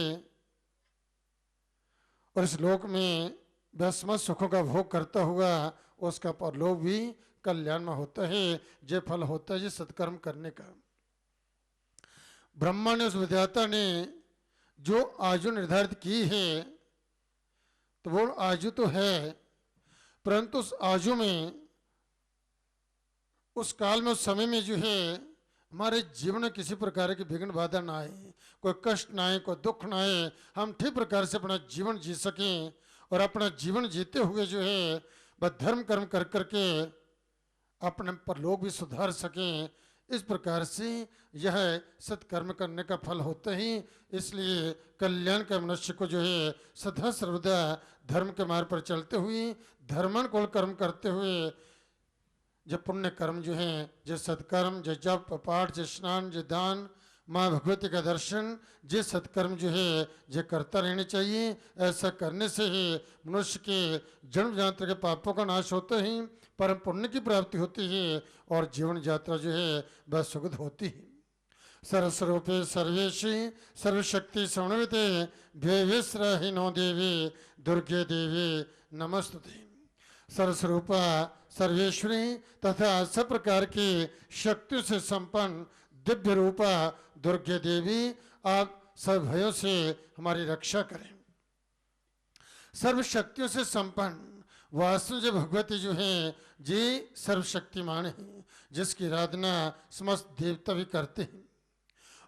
और इस लोक में भस्म सुखों का भोग करता हुआ उसका परलोक भी कल्याण में होता है। जो फल होता है सत्कर्म करने का। ब्रह्मा ने, उस विधाता ने जो आयु निर्धारित की है, तो वो आयु तो है, परंतु उस आयु में, उस काल में, उस समय में जो है हमारे जीवन में किसी प्रकार की विघ्न बाधा ना आए, कोई कष्ट ना आए, कोई दुख ना आए, हम ठीक प्रकार से अपना जीवन जी सकें और अपना जीवन जीते हुए जो है वह धर्म कर्म कर करके अपने परलोक भी सुधार सकें। इस प्रकार से यह सत्कर्म करने का फल होता ही। इसलिए कल्याण का मनुष्य को जो है सदा सर्वदा धर्म के मार्ग पर चलते हुए, धर्मानुकूल कर्म करते हुए, जो पुण्य कर्म जो है, जो सत्कर्म, जो जप पाठ, जो स्नान, जो दान, माँ भगवती का दर्शन, जो सत्कर्म जो है जो करता रहना चाहिए। ऐसा करने से ही मनुष्य के जन्म जन्मांतर के पापों का नाश होता ही, परम पुण्य की प्राप्ति होती है और जीवन यात्रा जो है वह सुखद होती है। सरस्वरूपे सर्वेशी सर्वशक्ति समन्विते भयविस्रहीनो देवी दुर्गे देवी नमस्तुते। सरस्वरूपा सर्वेश्वरी तथा सब प्रकार की शक्तियों से संपन्न दिव्य रूपा दुर्गे देवी, आप सब भयों से हमारी रक्षा करें। सर्व शक्तियों से संपन्न वास्तव जो भगवती जो है जी सर्वशक्तिमान है, जिसकी आराधना समस्त देवता भी करते हैं।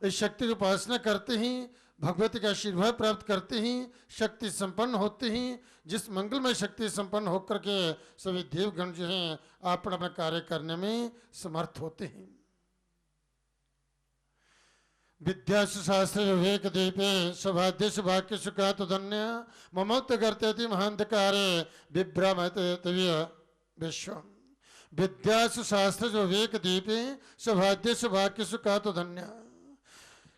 इस शक्ति की उपासना करते ही भगवती का आशीर्वाद प्राप्त करते ही शक्ति संपन्न होते ही, जिस मंगलमय शक्ति संपन्न होकर के सभी देवगण जो हैं अपना अपना कार्य करने में समर्थ होते हैं। विद्यासु शास्त्र विवेक दीपे सौभाद्य सौभाग्य सुखात धन्य ममोक्त करते महांधकारे विभ्रमते विश्व। विद्यासु शास्त्र विवेक दीपे सौभाद्य सौभाग्य सुखात धन्य,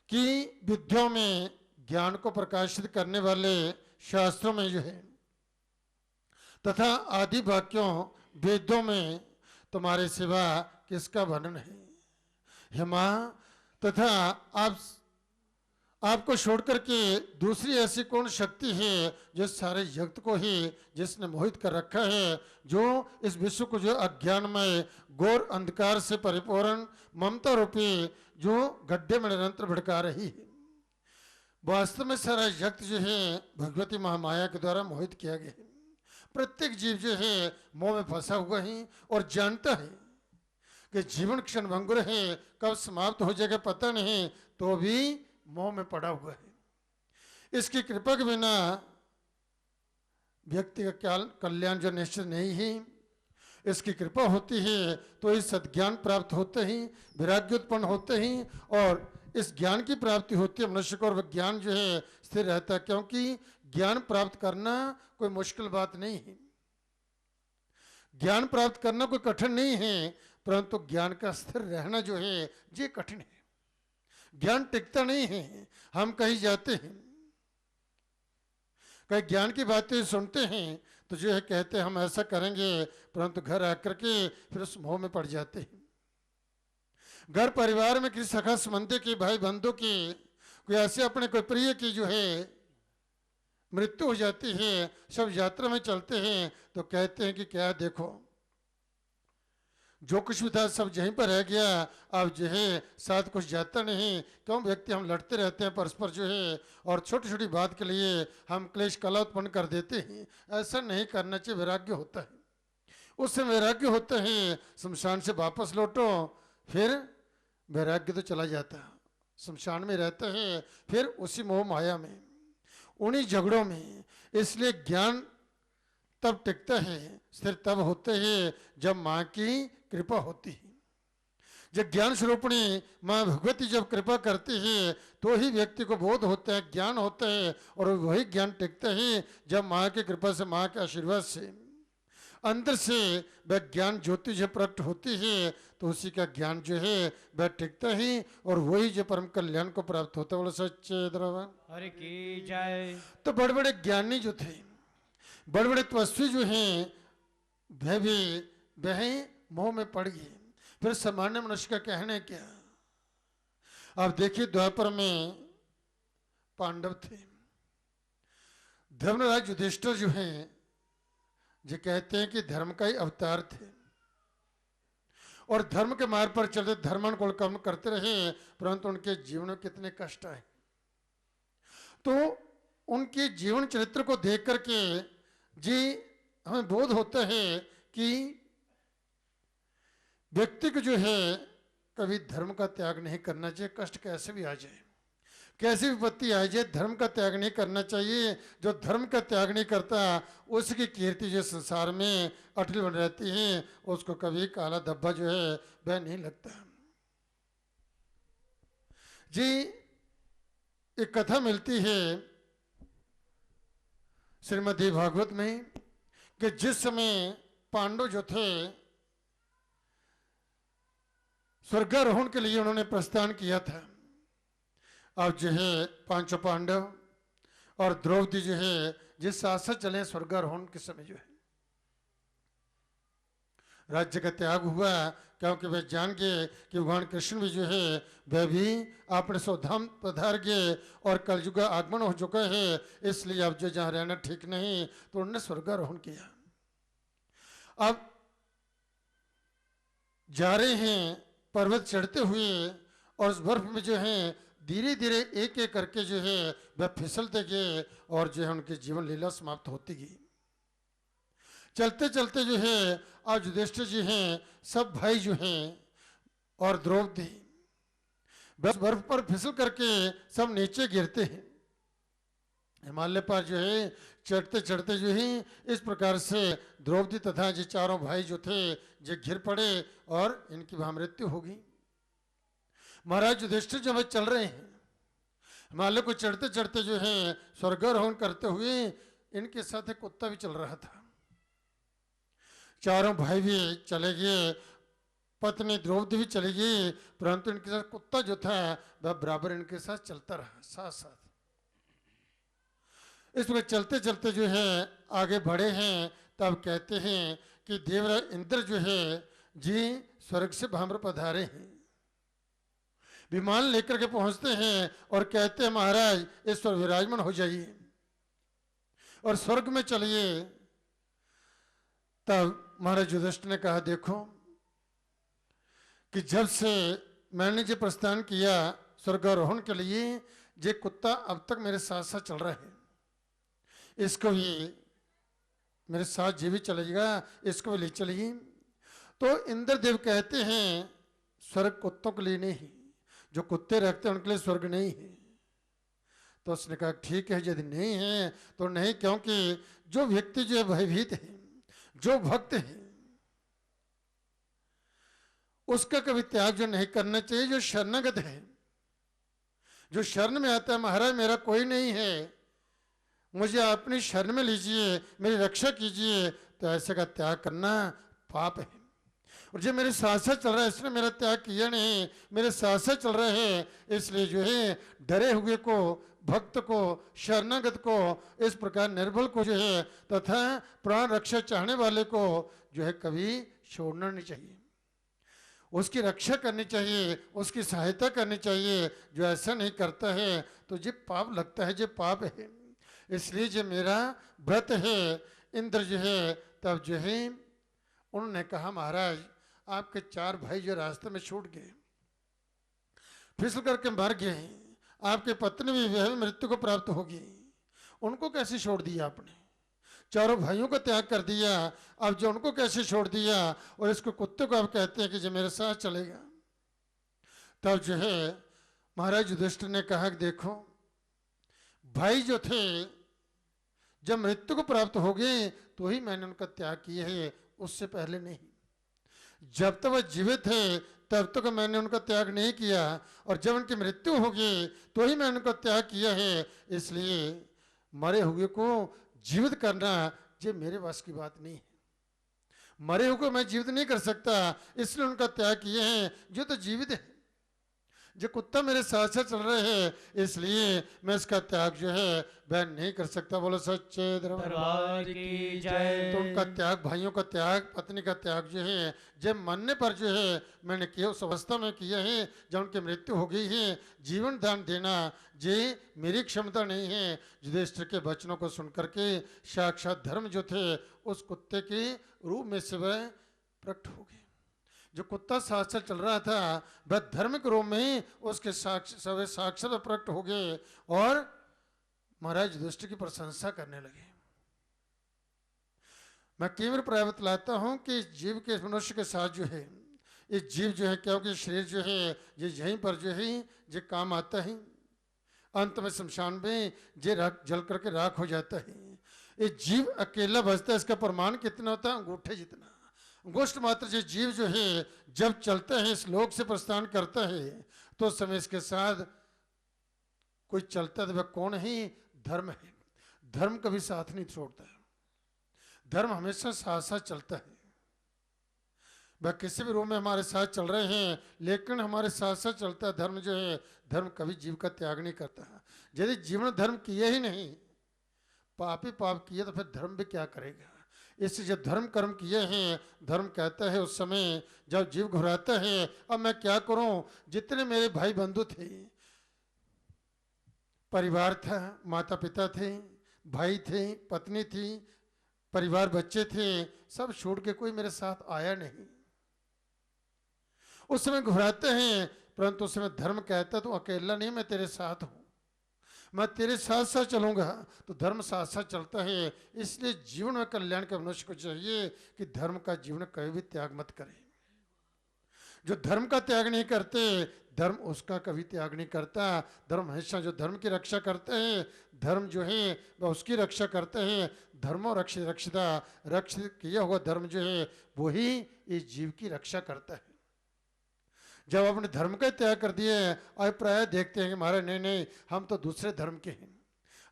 कि विद्याओं में ज्ञान को प्रकाशित करने वाले शास्त्रों में जो है तथा आदि वाक्यों वेदों में तुम्हारे सिवा किसका वर्णन है। हे मां, तथा आपको छोड़ करके दूसरी ऐसी कौन शक्ति है जो सारे जगत को ही जिसने मोहित कर रखा है, जो इस विश्व को जो अज्ञानमय घोर अंधकार से परिपूर्ण ममता रूपी जो गड्ढे में निरंतर भड़का रही है। वास्तव में सारा जगत जो है भगवती महामाया के द्वारा मोहित किया गया है। प्रत्येक जीव जो है मोह में फंसा हुआ है और जानता है कि जीवन क्षण भंगुर है, कब समाप्त हो जाएगा पता नहीं, तो भी मोह में पड़ा हुआ है। इसकी कृपा के बिना व्यक्ति का कल्याण जो निश्चित नहीं है। इसकी कृपा होती है तो इस सद्ज्ञान प्राप्त होते ही वैराग्य उत्पन्न होते ही और इस ज्ञान की प्राप्ति होती है मनुष्य को, और वह ज्ञान जो है स्थिर रहता है, क्योंकि ज्ञान प्राप्त करना कोई मुश्किल बात नहीं है। ज्ञान प्राप्त करना कोई कठिन नहीं है, परंतु ज्ञान का स्थिर रहना जो है ये कठिन है। ज्ञान टिकता नहीं है। हम कहीं जाते हैं, कहीं ज्ञान की बातें सुनते हैं तो जो है कहते हैं हम ऐसा करेंगे, परंतु घर आकर के फिर उस मोह में पड़ जाते हैं। घर परिवार में किसी सखा संबंधी की, भाई बंधु की, कोई ऐसे अपने कोई प्रिय की जो है मृत्यु हो जाती है, सब यात्रा में चलते हैं तो कहते हैं कि क्या देखो जो कुछ भी था सब यहीं पर रह गया, अब जो है साथ कुछ जाता नहीं। क्यों व्यक्ति हम लड़ते रहते हैं परस्पर जो है, और छोटी छोटी बात के लिए हम क्लेश कलह उत्पन्न कर देते हैं। ऐसा नहीं करना चाहिए। वैराग्य होता है, उससे वैराग्य होता है। शमशान से वापस लौटो, फिर वैराग्य तो चला जाता है, शमशान में रहता है, फिर उसी मोह माया में, उन्हीं झगड़ों में। इसलिए ज्ञान तब टिकता है, स्थिर तब होते हैं जब माँ की कृपा होती है। जब ज्ञान स्वरूपणी माँ भगवती जब कृपा करती है तो ही व्यक्ति को बोध होता है, ज्ञान होता है, और वही ज्ञान टिकता है जब माँ की कृपा से, माँ के आशीर्वाद से अंदर से वह ज्ञान ज्योति जो प्रकट होती है, तो उसी का ज्ञान जो है वह टिकता ही, और वही जो परम कल्याण को प्राप्त होता है। बोलो सच्चे दरबार हरि की जय। तो बड़े बड़े ज्ञानी जो थे, बड़े बड़े तपस्वी जो हैं, वह भी वह मोह में पड़ गए। फिर सामान्य मनुष्य का कहने क्या। आप देखिए द्वापर में पांडव थे, धर्मराज युधिष्ठिर जो हैं जो कहते हैं कि धर्म का ही अवतार थे, और धर्म के मार्ग पर चलते धर्म को कम करते रहे, परंतु उनके जीवन में कितने कष्ट आए। तो उनके जीवन चरित्र को देख करके जी हमें बोध होता है कि व्यक्ति को जो है कभी धर्म का त्याग नहीं करना चाहिए। कष्ट कैसे भी आ जाए, कैसी विपत्ति आ जाए, धर्म का त्याग नहीं करना चाहिए। जो धर्म का त्याग नहीं करता उसकी कीर्ति जो संसार में अटल बन रहती है, उसको कभी काला धब्बा जो है वह नहीं लगता। जी एक कथा मिलती है श्रीमद् भागवत में कि जिस समय पांडव जो थे स्वर्गारोहण के लिए उन्होंने प्रस्थान किया था। अब जो है पांचों पांडव और द्रौपदी जो है जिस साथ साथ चले स्वर्गारोहण के समय जो है राज्य का त्याग हुआ, क्योंकि वे जान गए कि भगवान कृष्ण भी जो है वह भी अपने स्वधाम पधार गए और कलयुग का आगमन हो चुका है, इसलिए अब जो जहाँ रहना ठीक नहीं, तो उन्होंने स्वर्गारोहण किया। अब जा रहे हैं पर्वत चढ़ते हुए, और उस बर्फ में जो है धीरे धीरे एक एक करके जो है वह फिसलते गए, और जो है उनकी जीवन लीला समाप्त होती गई। चलते चलते जो है आज युधिष्ठिर जी हैं, सब भाई जो हैं और द्रौपदी बस बर्फ पर फिसल करके सब नीचे गिरते हैं। हिमालय पर जो है चढ़ते चढ़ते जो है इस प्रकार से द्रौपदी तथा जी चारों भाई जो थे जो गिर पड़े और इनकी वहां मृत्यु हो गई। महाराज युधिष्ठिर जब चल रहे हैं हिमालय को चढ़ते चढ़ते जो है स्वर्गारोहण करते हुए, इनके साथ एक कुत्ता भी चल रहा था। चारों भाई भी चले गए, पत्नी द्रौपदी भी चली गई, परंतु इनके साथ कुत्ता जो था वह बराबर इनके साथ चलता रहा साथ साथ। इस प्रकार चलते चलते जो है आगे बढ़े हैं, तब कहते हैं कि देवराज इंद्र जो है जी स्वर्ग से भाम्र पधारे हैं। विमान लेकर के पहुंचते हैं और कहते हैं महाराज इस पर विराजमान हो जाइए और स्वर्ग में चलिए। तब महाराज युधिष्ठिर ने कहा देखो कि जब से मैंने जो प्रस्थान किया स्वर्गारोहण के लिए, ये कुत्ता अब तक मेरे साथ साथ चल रहा है, इसको भी मेरे साथ जी भी चलेगा, इसको भी ले चलिए। तो इंद्रदेव कहते हैं स्वर्ग कुत्तों के लिए नहीं, जो कुत्ते रखते हैं उनके लिए स्वर्ग नहीं है। तो उसने कहा ठीक है यदि नहीं है तो नहीं, क्योंकि जो व्यक्ति जो है भयभीत है, जो भक्त है, उसका कभी त्याग जो नहीं करना चाहिए। जो शरणागत है, जो शरण में आता है महाराज मेरा कोई नहीं है, मुझे अपनी शरण में लीजिए, मेरी रक्षा कीजिए, तो ऐसे का त्याग करना पाप है। और जो मेरे साथ साथ चल रहा है इसने मेरा त्याग किया नहीं, मेरे साथ साथ चल रहे हैं, इसलिए जो है डरे हुए को, भक्त को, शरणागत को, इस प्रकार निर्बल को जो है तथा प्राण रक्षा चाहने वाले को जो है कभी छोड़ना नहीं चाहिए, उसकी रक्षा करनी चाहिए, उसकी सहायता करनी चाहिए। जो ऐसा नहीं करता है तो जो पाप लगता है, जो पाप है। इसलिए जो मेरा व्रत है इंद्र जो है, तब जो है उन्होंने कहा महाराज आपके चार भाई जो रास्ते में छूट गए, फिसल करके मर गए, आपके पत्नी भी वह मृत्यु को प्राप्त होगी, उनको कैसे छोड़ दिया आपने? चारों भाइयों को त्याग कर दिया, अब जो उनको कैसे छोड़ दिया? और इसको कुत्ते को आप कहते हैं कि जो मेरे साथ चलेगा। तब जो है महाराज युधिष्ठिर ने कहा कि देखो भाई जो थे जब मृत्यु को प्राप्त हो गए तो ही मैंने उनका त्याग किया है, उससे पहले नहीं। जब तक वह जीवित थे तब तक मैंने उनका त्याग नहीं किया, और जब उनकी मृत्यु होगी तो ही मैंने उनका त्याग किया है। इसलिए मरे हुए को जीवित करना ये मेरे वश की बात नहीं है, मरे हुए को मैं जीवित नहीं कर सकता, इसलिए उनका त्याग किए हैं। जो तो जीवित है, जो कुत्ता मेरे साथ साथ चल रहे हैं, इसलिए मैं इसका त्याग जो है वह नहीं कर सकता। बोलो सच्चे दरबार की जय। तो उनका त्याग, भाइयों का त्याग, पत्नी का त्याग जो है जब मरने पर जो है मैंने किया, उस अवस्था में किया है जब उनकी मृत्यु हो गई है। जीवन दान देना ये मेरी क्षमता नहीं है। युधिष्ठिर के वचनों को सुनकर के साक्षात धर्म जो थे उस कुत्ते के रूप में से वह प्रकट हो गए। जो कुत्ता साथ साथ चल रहा था वह धर्म के रूप में उसके साक्षात प्रकट हो गए और महाराज युधिष्ठिर की प्रशंसा करने लगे। मैं केवल प्रायवत लाता हूं कि जीव के, मनुष्य के साथ जो है ये जीव जो है, क्योंकि शरीर जो है ये यहीं पर जो है ये काम आता है, अंत में शमशान में ये जल करके राख हो जाता है। ये जीव अकेला बचता है, इसका प्रमाण कितना होता है? अंगूठे जितना, गोष्ठ मात्र से जीव जो है जब चलता है, इस लोक से प्रस्थान करता है, तो उस समय इसके साथ कोई चलता है तो वह कौन है? धर्म है। धर्म कभी साथ नहीं छोड़ता है, धर्म हमेशा साथ साथ चलता है। वह किसी भी रूप में हमारे साथ चल रहे हैं लेकिन हमारे साथ साथ चलता है। धर्म जो है, धर्म कभी जीव का त्याग नहीं करता है। यदि जीवन धर्म किए ही नहीं, पाप ही पाप किए, तो फिर धर्म भी क्या करेगा? इससे जो धर्म कर्म किए हैं, धर्म कहता है उस समय जब जीव घबराता है अब मैं क्या करूं, जितने मेरे भाई बंधु थे, परिवार था, माता पिता थे, भाई थे, पत्नी थी, परिवार बच्चे थे, सब छोड़ के कोई मेरे साथ आया नहीं। उस समय घबराते हैं, परंतु उस समय धर्म कहता तू अकेला नहीं, मैं तेरे साथ हूं, मैं तेरे साथ साथ चलूंगा। तो धर्म साथ साथ चलता है। इसलिए जीवन में कल्याण के मनुष्य को चाहिए कि धर्म का जीवन कभी भी त्याग मत करे। जो धर्म का त्याग नहीं करते, धर्म उसका कभी त्याग नहीं करता। धर्म हमेशा जो धर्म की रक्षा करते हैं, धर्म जो है वह उसकी रक्षा करते हैं। धर्मो रक्षित रक्षिता, रक्षित किया हुआ धर्म जो है वही इस जीव की रक्षा करता है। जब अपने धर्म का त्याग कर दिए, आज प्राय देखते हैं कि महाराज नहीं नहीं हम तो दूसरे धर्म के हैं,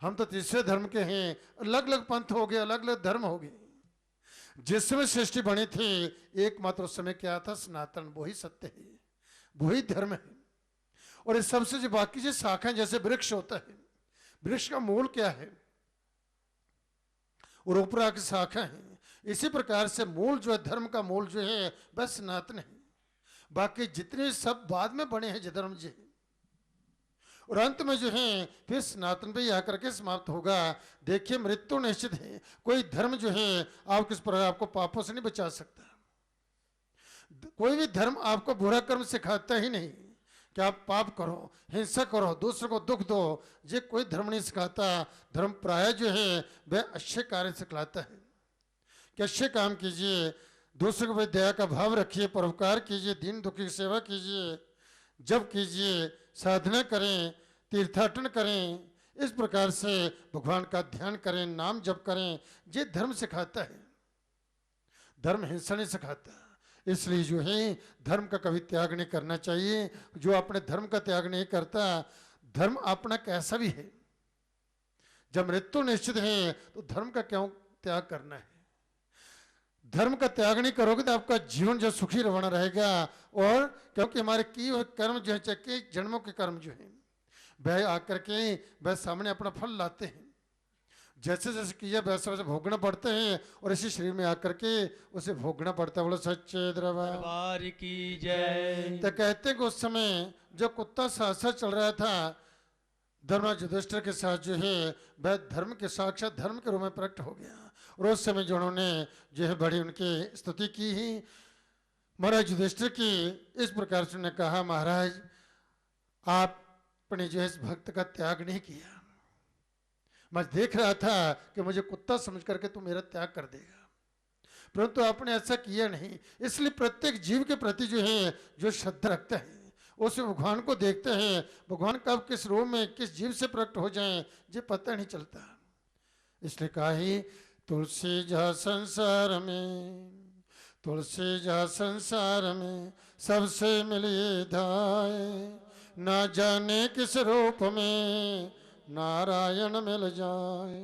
हम तो तीसरे धर्म के हैं, अलग अलग पंथ हो गए, अलग अलग धर्म हो गए। जिस समय सृष्टि बनी थी एकमात्र उस समय क्या था, सनातन, वही सत्य है, वही धर्म है। और इस सबसे जो बाकी जो शाखाएं, जैसे वृक्ष होता है, वृक्ष का मूल क्या है और ऊपर आके शाखा है, इसी प्रकार से मूल जो है, धर्म का मूल जो है वह सनातन है। बाकी जितने सब बाद में बने हैं जो धर्म जी, और अंत में जो है फिर सनातन पे आकर के समाप्त होगा। देखिए मृत्यु निश्चित है, कोई धर्म जो है आप किस प्रकार आपको पापों से नहीं बचा सकता। कोई भी धर्म आपको बुरा कर्म सिखाता ही नहीं कि आप पाप करो, हिंसा करो, दूसरों को दुख दो, ये कोई धर्म नहीं सिखाता। धर्म प्राय जो है वह अच्छे कार्य सिखलाता है कि अच्छे काम कीजिए, दूसरों को दया का भाव रखिए, परोपकार कीजिए, दीन दुखी की सेवा कीजिए, जब कीजिए, साधना करें, तीर्थाटन करें, इस प्रकार से भगवान का ध्यान करें, नाम जप करें। ये धर्म सिखाता है, धर्म हिंसा नहीं सिखाता। इसलिए जो है धर्म का कभी त्याग नहीं करना चाहिए। जो अपने धर्म का त्याग नहीं करता, धर्म अपना कैसा भी है, जब मृत्यु निश्चित है तो धर्म का क्यों त्याग करना है। धर्म का त्याग नहीं करोगे तो आपका जीवन जो सुखी रवाना रहेगा। और क्योंकि हमारे की हुए कर्म जो है, चाहे जन्मों के कर्म जो है वह आकर के वह सामने अपना फल लाते हैं। जैसे जैसे किया वैसे वैसे भोगना पड़ते हैं, और इसी शरीर में आकर के उसे भोगना पड़ता है। बोलो सच्चे दरबार की जय। तो कहते हैं कि उस समय जो कुत्ता साथ साथ चल रहा था धर्मराज युधिष्ठिर के साथ जो है वह धर्म के साक्षात धर्म के रूप में प्रकट हो गया। और उस समय जो उन्होंने जो है बड़ी उनकी स्तुति की ही महाराज युधिष्ठिर की। इस प्रकार से उन्होंने कहा महाराज आपने जो है इस भक्त का त्याग नहीं किया, मैं देख रहा था कि मुझे कुत्ता समझ करके तू मेरा त्याग कर देगा, परंतु आपने ऐसा किया नहीं। इसलिए प्रत्येक जीव के प्रति जो है जो श्रद्धा रखता है उस भगवान को देखते हैं। भगवान कब किस रूप में किस जीव से प्रकट हो जाए ये पता नहीं चलता। इसलिए कहा ही तुलसी जा संसार में, तुलसी जा संसार में सबसे मिलिए धाए, ना जाने किस रूप में नारायण मिल जाए,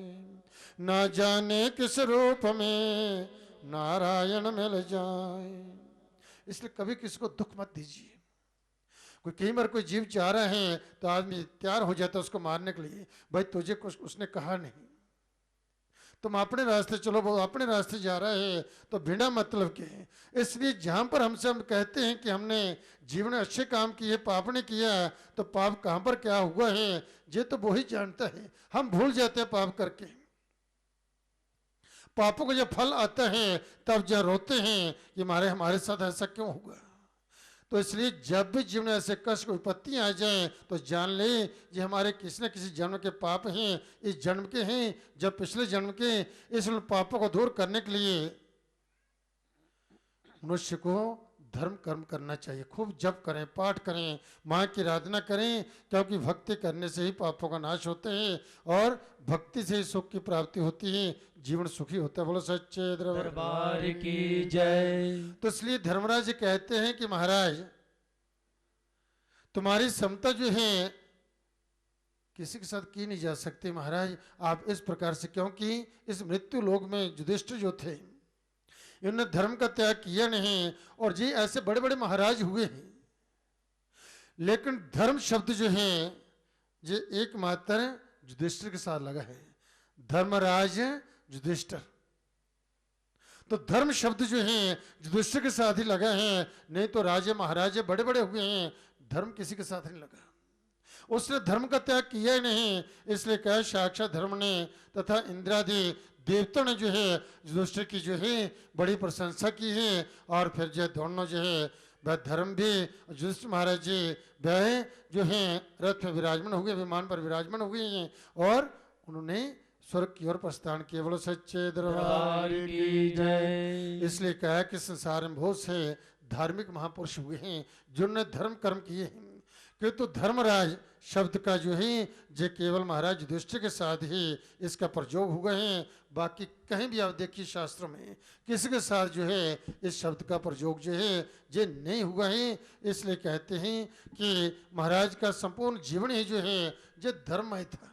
ना जाने किस रूप में नारायण मिल जाए। इसलिए कभी किसी को दुख मत दीजिए। कोई कई बार कोई जीव चाह रहा है तो आदमी तैयार हो जाता है उसको मारने के लिए, भाई तुझे कुछ उसने कहा नहीं, तुम अपने रास्ते चलो, वो अपने रास्ते जा रहा है तो बिना मतलब के। इसलिए जहां पर हमसे हम कहते हैं कि हमने जीवन में अच्छे काम किए, पाप ने किया, तो पाप कहां पर क्या हुआ है ये तो वही जानता है। हम भूल जाते हैं पाप करके। पापों का जब फल आता है तब जब रोते हैं कि हमारे साथ ऐसा क्यों हुआ। तो इसलिए जब भी जीवन में ऐसे कष्ट विपत्तियां आ जाएं तो जान ले ये हमारे किसी न किसी जन्म के पाप हैं, इस जन्म के हैं, जब पिछले जन्म के। इस पापों को दूर करने के लिए मनुष्य को धर्म कर्म करना चाहिए। खूब जप करें, पाठ करें, माँ की आराधना करें, क्योंकि भक्ति करने से ही पापों का नाश होते हैं और भक्ति से ही सुख की प्राप्ति होती है, जीवन सुखी होता है। बोलो सच्चे दरबार की जय। तो इसलिए धर्मराज जी कहते हैं कि महाराज तुम्हारी समता जो है किसी के साथ की नहीं जा सकती महाराज, आप इस प्रकार से, क्योंकि इस मृत्यु लोक में युधिष्ठिर जो थे इन्होंने धर्म का त्याग किया नहीं। और जी ऐसे बड़े बड़े महाराज हुए हैं, लेकिन धर्म शब्द जो है ये एकमात्र युधिष्ठिर के साथ लगा है। धर्मराज युधिष्ठिर, तो धर्म शब्द जो है युधिष्ठिर के साथ ही लगा है, नहीं तो राजे महाराजे बड़े बड़े हुए हैं, धर्म किसी के साथ नहीं लगा। उसने धर्म का त्याग किया ही नहीं, इसलिए कहा साक्षात धर्म ने तथा इंद्रादि देवताओं ने जो है युधिष्ठिर की जो है बड़ी प्रशंसा की है। और फिर जो दोनों जो है वह धर्म भी युधिष्ठिर महाराज जी वह जो है रथ में विराजमान हुए, विमान पर विराजमान हुए हैं और उन्होंने स्वर्ग की ओर प्रस्थान किया। बोलो सच्चे दरबार की जय। इसलिए कहा कि संसार में बहुत से धार्मिक महापुरुष हुए हैं जिन्होंने धर्म कर्म किए हैं, किंतु धर्मराज शब्द का जो है जे केवल महाराज युधिष्ठिर के साथ ही इसका प्रयोग हुए हैं, बाकी कहीं भी आप देखिए शास्त्रों में किसी के साथ जो है इस शब्द का प्रयोग जो है जे नहीं हुआ है। इसलिए कहते हैं कि महाराज का संपूर्ण जीवन ही जो है जे धर्ममय था,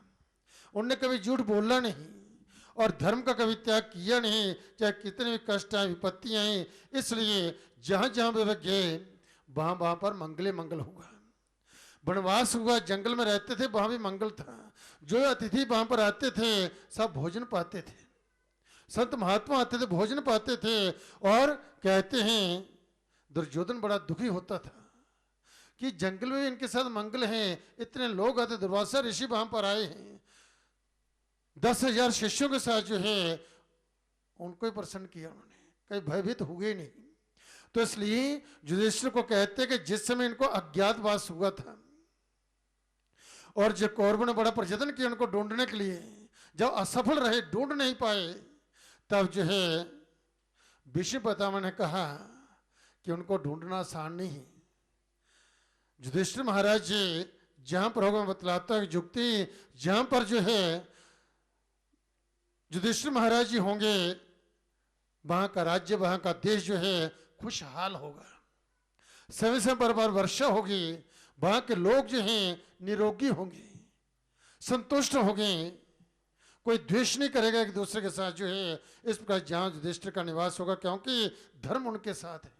उनने कभी झूठ बोला नहीं और धर्म का कभी त्याग किया नहीं, चाहे कितने भी कष्ट आए विपत्ति आए। इसलिए जहां जहां वे गए वहां वहां पर मंगले मंगल हुआ। वनवास हुआ, जंगल में रहते थे वहां भी मंगल था, जो अतिथि वहां पर आते थे सब भोजन पाते थे, संत महात्मा आते थे भोजन पाते थे। और कहते हैं दुर्योधन बड़ा दुखी होता था कि जंगल में इनके साथ मंगल है, इतने लोग आते, दुर्वासा ऋषि वहां पर आए हैं 10,000 शिष्यों के साथ जो है उनको ही प्रसन्न किया उन्होंने, कहीं भयभीत हुए नहीं। तो इसलिए युधिष्ठिर को कहते कि जिस समय इनको अज्ञातवास हुआ था और जब कौरवों ने बड़ा प्रयत्न किया उनको ढूंढने के लिए, जब असफल रहे ढूंढ नहीं पाए, तब जो है विष्णु पितामह ने कहा कि उनको ढूंढना आसान नहीं है। युधिष्ठिर महाराज जी जहां पर होगा बतलाता है जुक्ति, जहां पर जो है युधिष्ठिर महाराज जी होंगे वहां का राज्य वहां का देश जो है खुशहाल होगा, समय समय पर वर्षा होगी, वहां के लोग जो हैं निरोगी होंगे, संतुष्ट होंगे, कोई द्वेष नहीं करेगा एक दूसरे के साथ जो है। इस प्रकार जहां युधिष्ठिर का निवास होगा, क्योंकि धर्म उनके साथ है,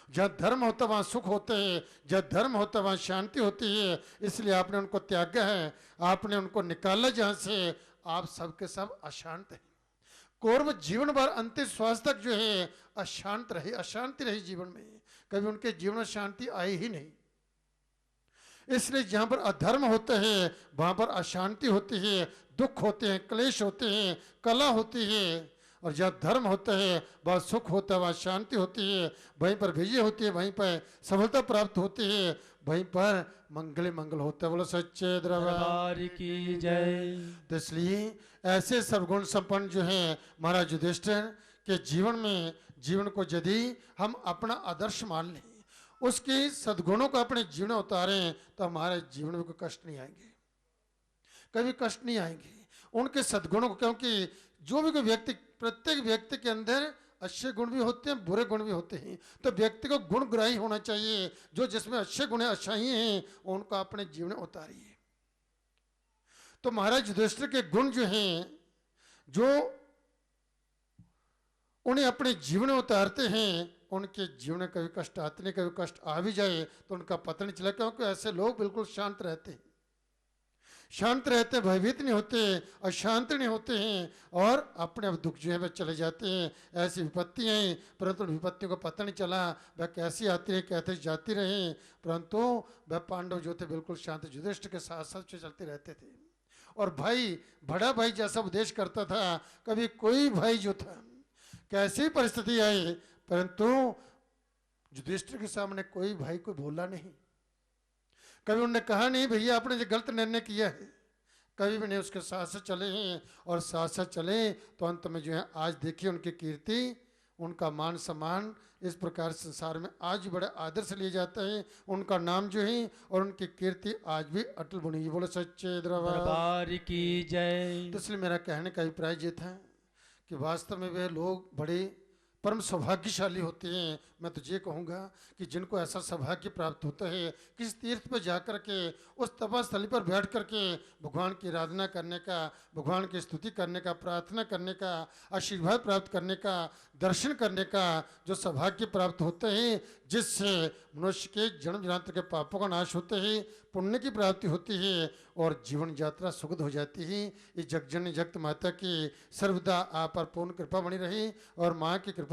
जहां धर्म होता वहां सुख होते हैं, जहां धर्म होता वहां शांति होती है। इसलिए आपने उनको त्यागा है, आपने उनको निकाला जहां से, आप सबके सब अशांत हैं। कौरव जीवन भर अंतिम श्वास तक जो है अशांत रहे, अशांति रही जीवन में, कभी उनके जीवन में शांति आई ही नहीं। इसलिए जहां पर अधर्म होता है वहां पर अशांति होती है, दुख होते हैं, क्लेश होते हैं, कला होती है। और जहाँ धर्म होता है वहाँ सुख होता है, वहाँ शांति होती है, वहीं पर विजय होती है, वहीं पर सफलता प्राप्त होती है, वहीं पर मंगल मंगल होता है। बोलो सच्चे दरबार की जय। तो इसलिए ऐसे सर्वगुण संपन्न जो हैं महाराज युधिष्ठिर के जीवन में, जीवन को यदि हम अपना आदर्श मान लें, उसके सद्गुणों को अपने जीवन में उतारें, तो हमारे जीवन में कोई कष्ट नहीं आएंगे, कभी कष्ट नहीं आएंगे उनके सद्गुणों को। क्योंकि जो भी कोई व्यक्ति, प्रत्येक व्यक्ति के अंदर अच्छे गुण भी होते हैं, बुरे गुण भी होते हैं, तो व्यक्ति को गुणग्राही होना चाहिए। जो जिसमें अच्छे गुण है, अच्छाई हैं, उनको अपने जीवन में उतारिए। तो महाराज युधिष्ठिर के गुण जो हैं, जो उन्हें अपने जीवन में उतारते हैं, उनके जीवन में कभी कष्ट आते नहीं, कभी कष्ट आ भी जाए तो उनका पता नहीं चला। क्योंकि ऐसे लोग बिल्कुल शांत रहते हैं, शांत रहते, भयभीत नहीं होते, अशांत नहीं होते हैं, और अपने अब दुख जो है वह चले जाते हैं। ऐसी विपत्ति आई, परंतु विपत्तियों को पता नहीं चला वह कैसी आती है, कैसे जाती रहे, परंतु वह पांडव जो थे बिल्कुल शांत युधिष्ठिर के साथ साथ चलते रहते थे। और भाई, बड़ा भाई जैसा उपदेश करता था, कभी कोई भाई जो था कैसी परिस्थिति आई, परंतु युधिष्ठिर के सामने कोई भाई को बोला नहीं, कभी उन्होंने कहा नहीं भैया आपने जो गलत निर्णय किया है, कभी भी नहीं, उसके साथ साथ चले हैं। और साथ साथ चले तो अंत में जो है आज देखिए उनकी कीर्ति, उनका मान सम्मान इस प्रकार संसार में आज भी बड़े आदर से लिया जाता है। उनका नाम जो है और उनकी कीर्ति आज भी अटल बनी है। बोलो सच्चे दरबार की जय। तो इसलिए मेरा कहने का अभिप्राय ये था कि वास्तव में वे लोग बड़े परम सौभाग्यशाली होते हैं। मैं तो ये कहूँगा कि जिनको ऐसा सौभाग्य प्राप्त होता है किसी तीर्थ पर जाकर के, उस तपस्थली पर बैठ कर के भगवान की आराधना करने का, भगवान की स्तुति करने का, प्रार्थना करने का, आशीर्वाद प्राप्त करने का, दर्शन करने का जो सौभाग्य प्राप्त होता है, जिससे मनुष्य के जन्म जन्मांतर के पापों का नाश होता है, पुण्य की प्राप्ति होती है और जीवन यात्रा सुखद हो जाती है। इस जगजननी जगत माता की सर्वदा आप पर पूर्ण कृपा बनी रही और माँ की कृपा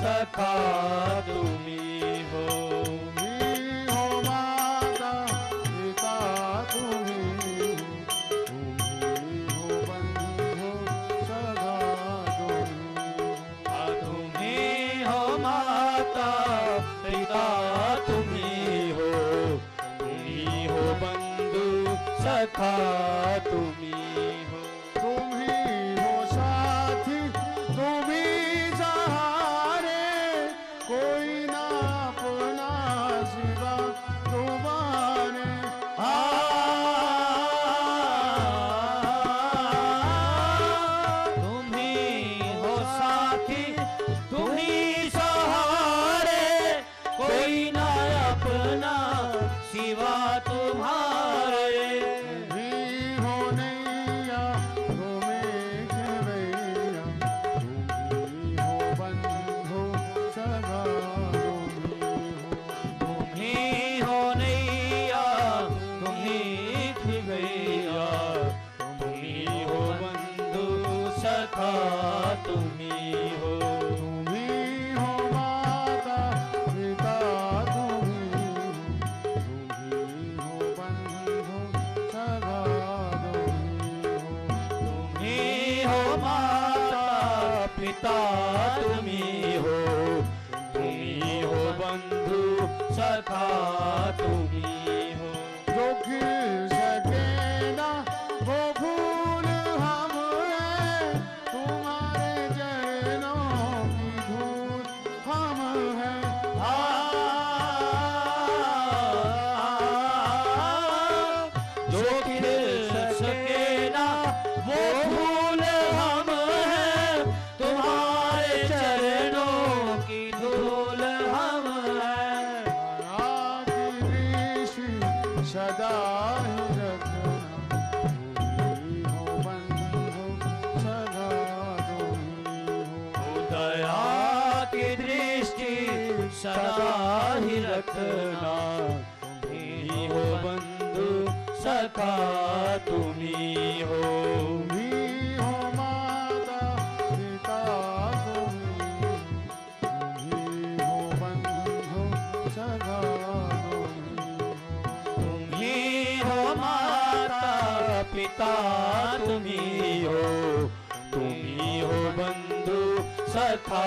सखा तुम्ही हो। तुम्ही हो माता पिता तुम्ही हो बंधु सगा तुम्ही तुम्ही हो माता पिता तुम्ही हो बंधु सखा तुम्ही हो। तुम्ही हो साथी तुम्ही सहारे कोई ना अपना सिवा तुम्हारे तुम्ही हो साथी तुम्ही सहारे कोई ना अपना सिवा तुम्हारे। तुम्ही हो नैया तुम्हें खेवैया तुम्ही हो बंधु सगा तुम्ही हो नैया तुम्ही खिवैया तुम्ही हो बंधु सखा तुम्ही हो। तुम्ही हो माता पिता तुम्ही हो बंधु सगा तुम्ही हो माता पिता तुम्ही हो बंधु सखा तुम्ही हो। जो खिल सके ना वो फूल हम हैं तुम्हारे चरणों की धूल हम हैं जो खिल सके ना वो फूल हम हैं तुम्हारे चरणों की धूल हम हैं। की ऋषि सदा ही रखना तुम्ही हो बंधु सगा तुम्ही हो। दया की दृष्टि सदा ही रखना तुम्ही हो बंधु सखा तुम्ही हो। तुम्ही हो माता पिता तुम्ही हो बंधु सगा तुम्ही हो माता पिता तुम्ही हो बंधु सखा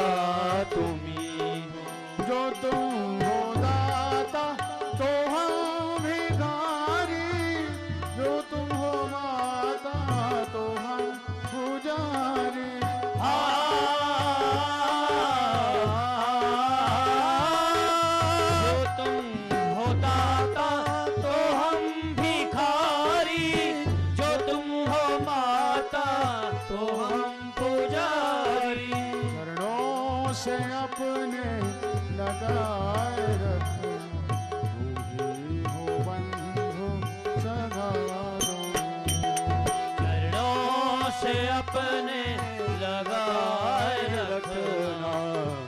तुम्ही हो। जो तुम हो दाता तो हम भिखारी जो तुम हो माता तो हम पुजारी जो तुम हो दाता तो हम भिखारी जो तुम हो माता तो हम पुजारी। चरणों से अपने लगाए रखना तुम्ही हो बंधु सगा चरणों से अपने लगाए रखना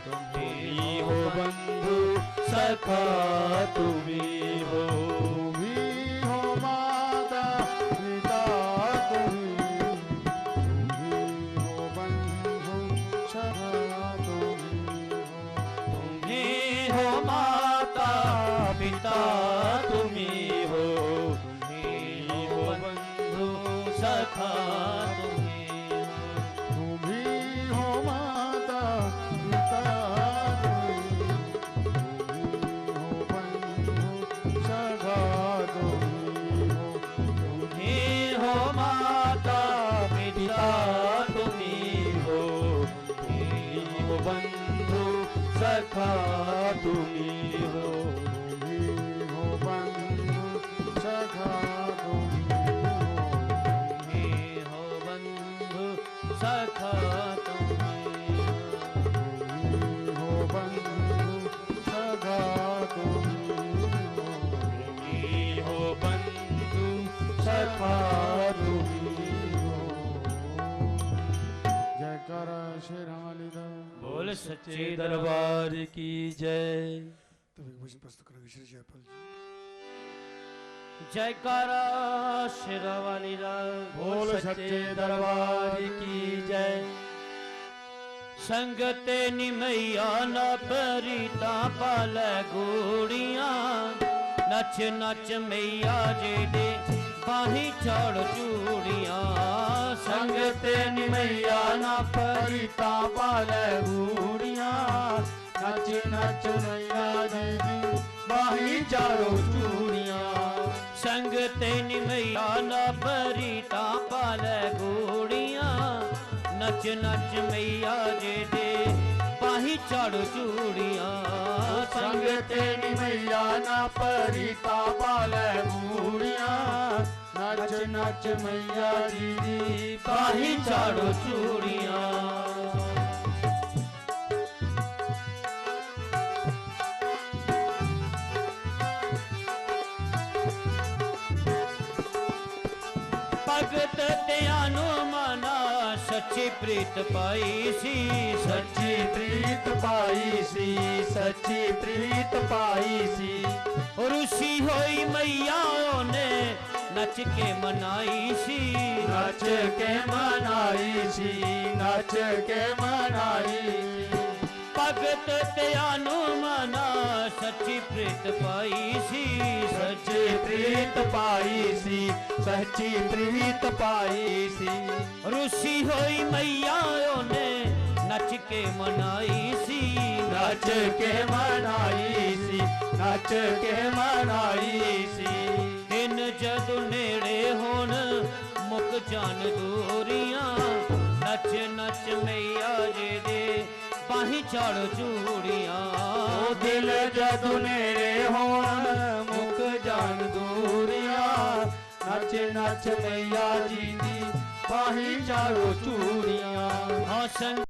तुम्ही हो बंधु सखा तुम्ही हो। तुम्ही हो माता पिता तुम्ही हो बंधु सगा तुम्ही हो माता पिता तुम्ही हो बंधु सखा तुम्ही हो। तुम्ही हो माता पिता तुम्ही हो बंधु सगा तुम्ही हो माता पिता तुम्ही हो बंधु सखा तुम्ही हो। तुम्ही हो बंधु सखा तुम्ही हो बंधु सखा तुम्ही हो बंधु सगा तुम्ही हो बंधु सखा तुम्ही हो। जयकारा श्री रामालीला बोल सच्चे दरबार की जय। तो एक भजन प्रस्तुत करेंगे श्री जयपाल जी। जयकारा शेरावाली लाल बोल सच्चे दरबार की जय। संगत निमैया ना परीता पाले घोड़ियां नच नच मैया जी दे बाही चढ़ चूड़ियां संगत निमैया ना परिता पाले घूड़ियां नच नच मैया दीदी बाही चारो चूड़ियां संगत निमैया ना परीता पाले घोड़ियां नच नच मैया जी दे बाही चढ़ चूड़ियां संगत मैया ना परिता पाले घूड़ियां नच नच मैया दीदी बाही चढ़ चूड़ियां भगत त्यानो मना सच्ची प्रीत पाई सी सच्ची प्रीत पाई सी सच्ची प्रीत पाई सी रुसी होई मैया ने नच के मनाई सी नच के मनाई सी नच के मनाई भगत त्यानो मना सच्ची प्रीत पाई सी सच्ची प्रीत पाई सी सच्ची प्रीत पाई सी रुसी होई मैया ने नच के मनाई सी नच के मनाई सी नच के मनाई सी दिन जदू नेड़े होन मुक जान दूरियां नच नच मैया जी दे बाही चढ़ चूड़ियां दिल जदू नेड़े होन मुक जान दूरियां नच नच मैया जी दी बाही चारो चूड़ियां हाँ संग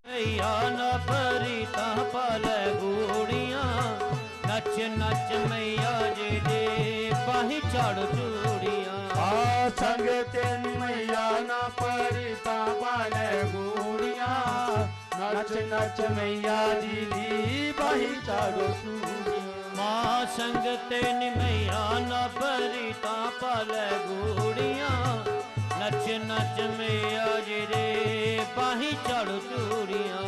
मैया न परिता पाले घोड़ियां नच नच मैया जी दे बाही चढ़ चूड़ियां आ संग तेन मैया ना परिता पाले घूड़ियां नच नच मैया जी दी बाही चारो चूड़ियां मां संग तेन मैया न परिता पाले घोड़ियां नच नच मैया जी दे बाही चढ़ चूड़ियां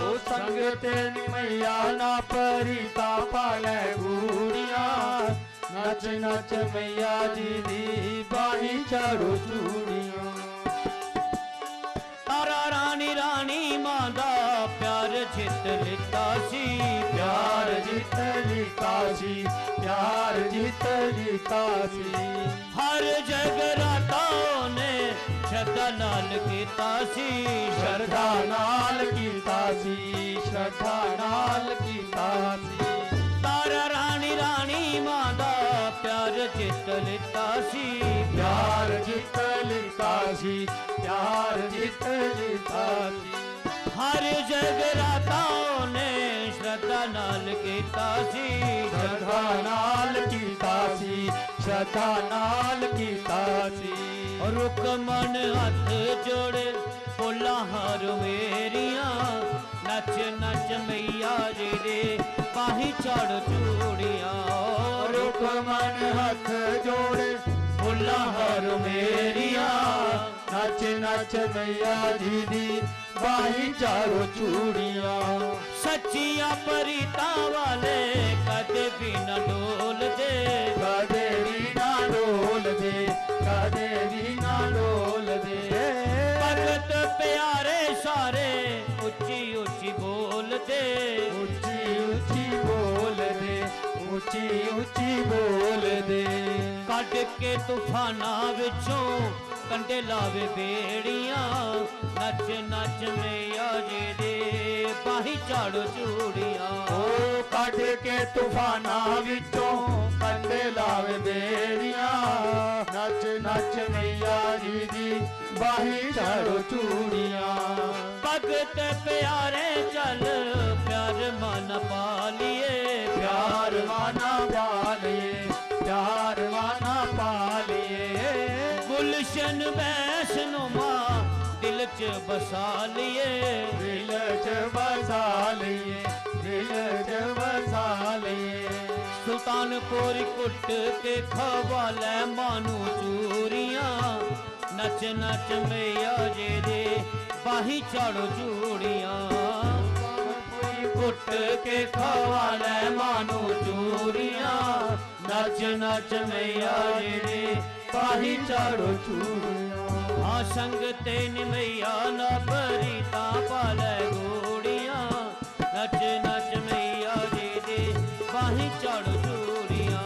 ओ संग तेन मैया ना परिता पाले घूड़ियां नच नच मैया जी दी बाही चारो चूड़ियां तारा रानी रानी मादा प्यार जित लिता सी प्यार जीत लीता सी प्यार जीत लीता सी हर जगराताओं ने श्रद्धा नाल कीता सी श्रद्धा नाल कीता सी श्रद्धा नाल कीता सी तारा रानी रानी मादा प्यार जित लिता सी प्यार जीत लीता सी प्यार जीत लीता सी हर जगराताओं ने श्रद्धा नाल कीता सी श्रद्धा नाल कीता सी श्रद्धा नाल कीता सी रुक मन हथ जोड़े बोला हार मेरिया नच नच मैया जी दे बाही चढ़ चूड़ियां रुक मन हथ जोड़े बोला हार मेरिया नच नच मैया जी दी बाही चारो चूड़ियां सच्चिया परिता वाले कदे भी न डोल दे कदे भी ना डोल दे कदे भी ना डोल दे भगत प्यारे सारे उच्ची उच्ची बोल दे ऊंची ऊंची बोल दे ऊंची ऊंची बोल दे कट के तूफाना विचों कंडे लावे बेड़ियां नच नच मैया जी दे बाही चढ़ चूड़ियां ओ कट के तूफाना विचों कंडे लावे बेड़ियां नच नच मैया जी दी बाही चारो चूड़ियां भगत प्यारे चल प्यार मन पालिए प्यार माना पालिए प्यार माना पालिए गुलशन वैष्णो मां दिल च बसा लिए दिल च बसा लिए दिल च बसा लिए सुल्तानपुर कुट के खवाले मानू चूरियां नच नच मैया जी दे बाही चाड़ो चूड़ियां कुट के खवाले मानो चूड़ियां नच नच मैया जी दे बाही चाड़ो चूड़ियां हाँ संग तेन मैया न बरीता पाले घोड़ियां नच नच मैया जी दे बाही चाड़ो चूड़ियां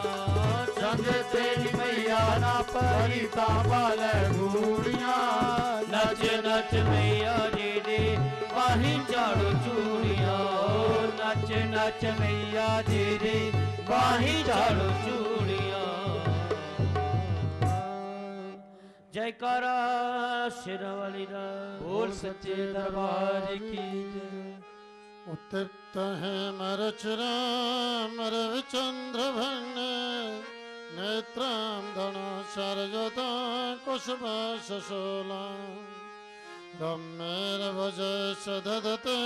संग तेरी मैया ना परिता पाले घूड़ियां नच नच मैया जी दे बाही चाड़ो चूड़ियां नच नच मैया जी दे बाही चाड़ो चूड़ियां जयकारा शेरा वाली दा बोल सच्चे दरबार की जय उत्तिप्त है मरचरा मरविचंद्र भन्न नेत्रां धना शरजता कुशभाशोला रम्मेर भजय सदधते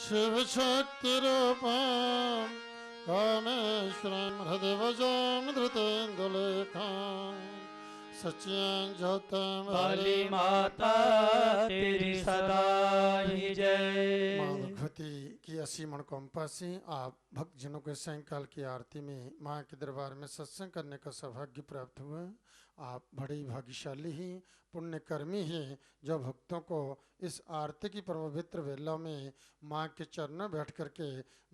शिव शक्ति रूपां कामेश्वरं हृदय भजां धृतेन्दुलेखां सच्चियां ज्योतं काली माता तेरी सदा ही जय माँ भगवती की असीम अनुकंपा से आप भक्तजनों को सायंकाल की आरती में माँ के दरबार में सत्संग करने का सौभाग्य प्राप्त हुआ। आप बड़े ही भाग्यशाली ही पुण्यकर्मी हैं जो भक्तों को इस आरती की पवित्र वेला में माँ के चरणों बैठ करके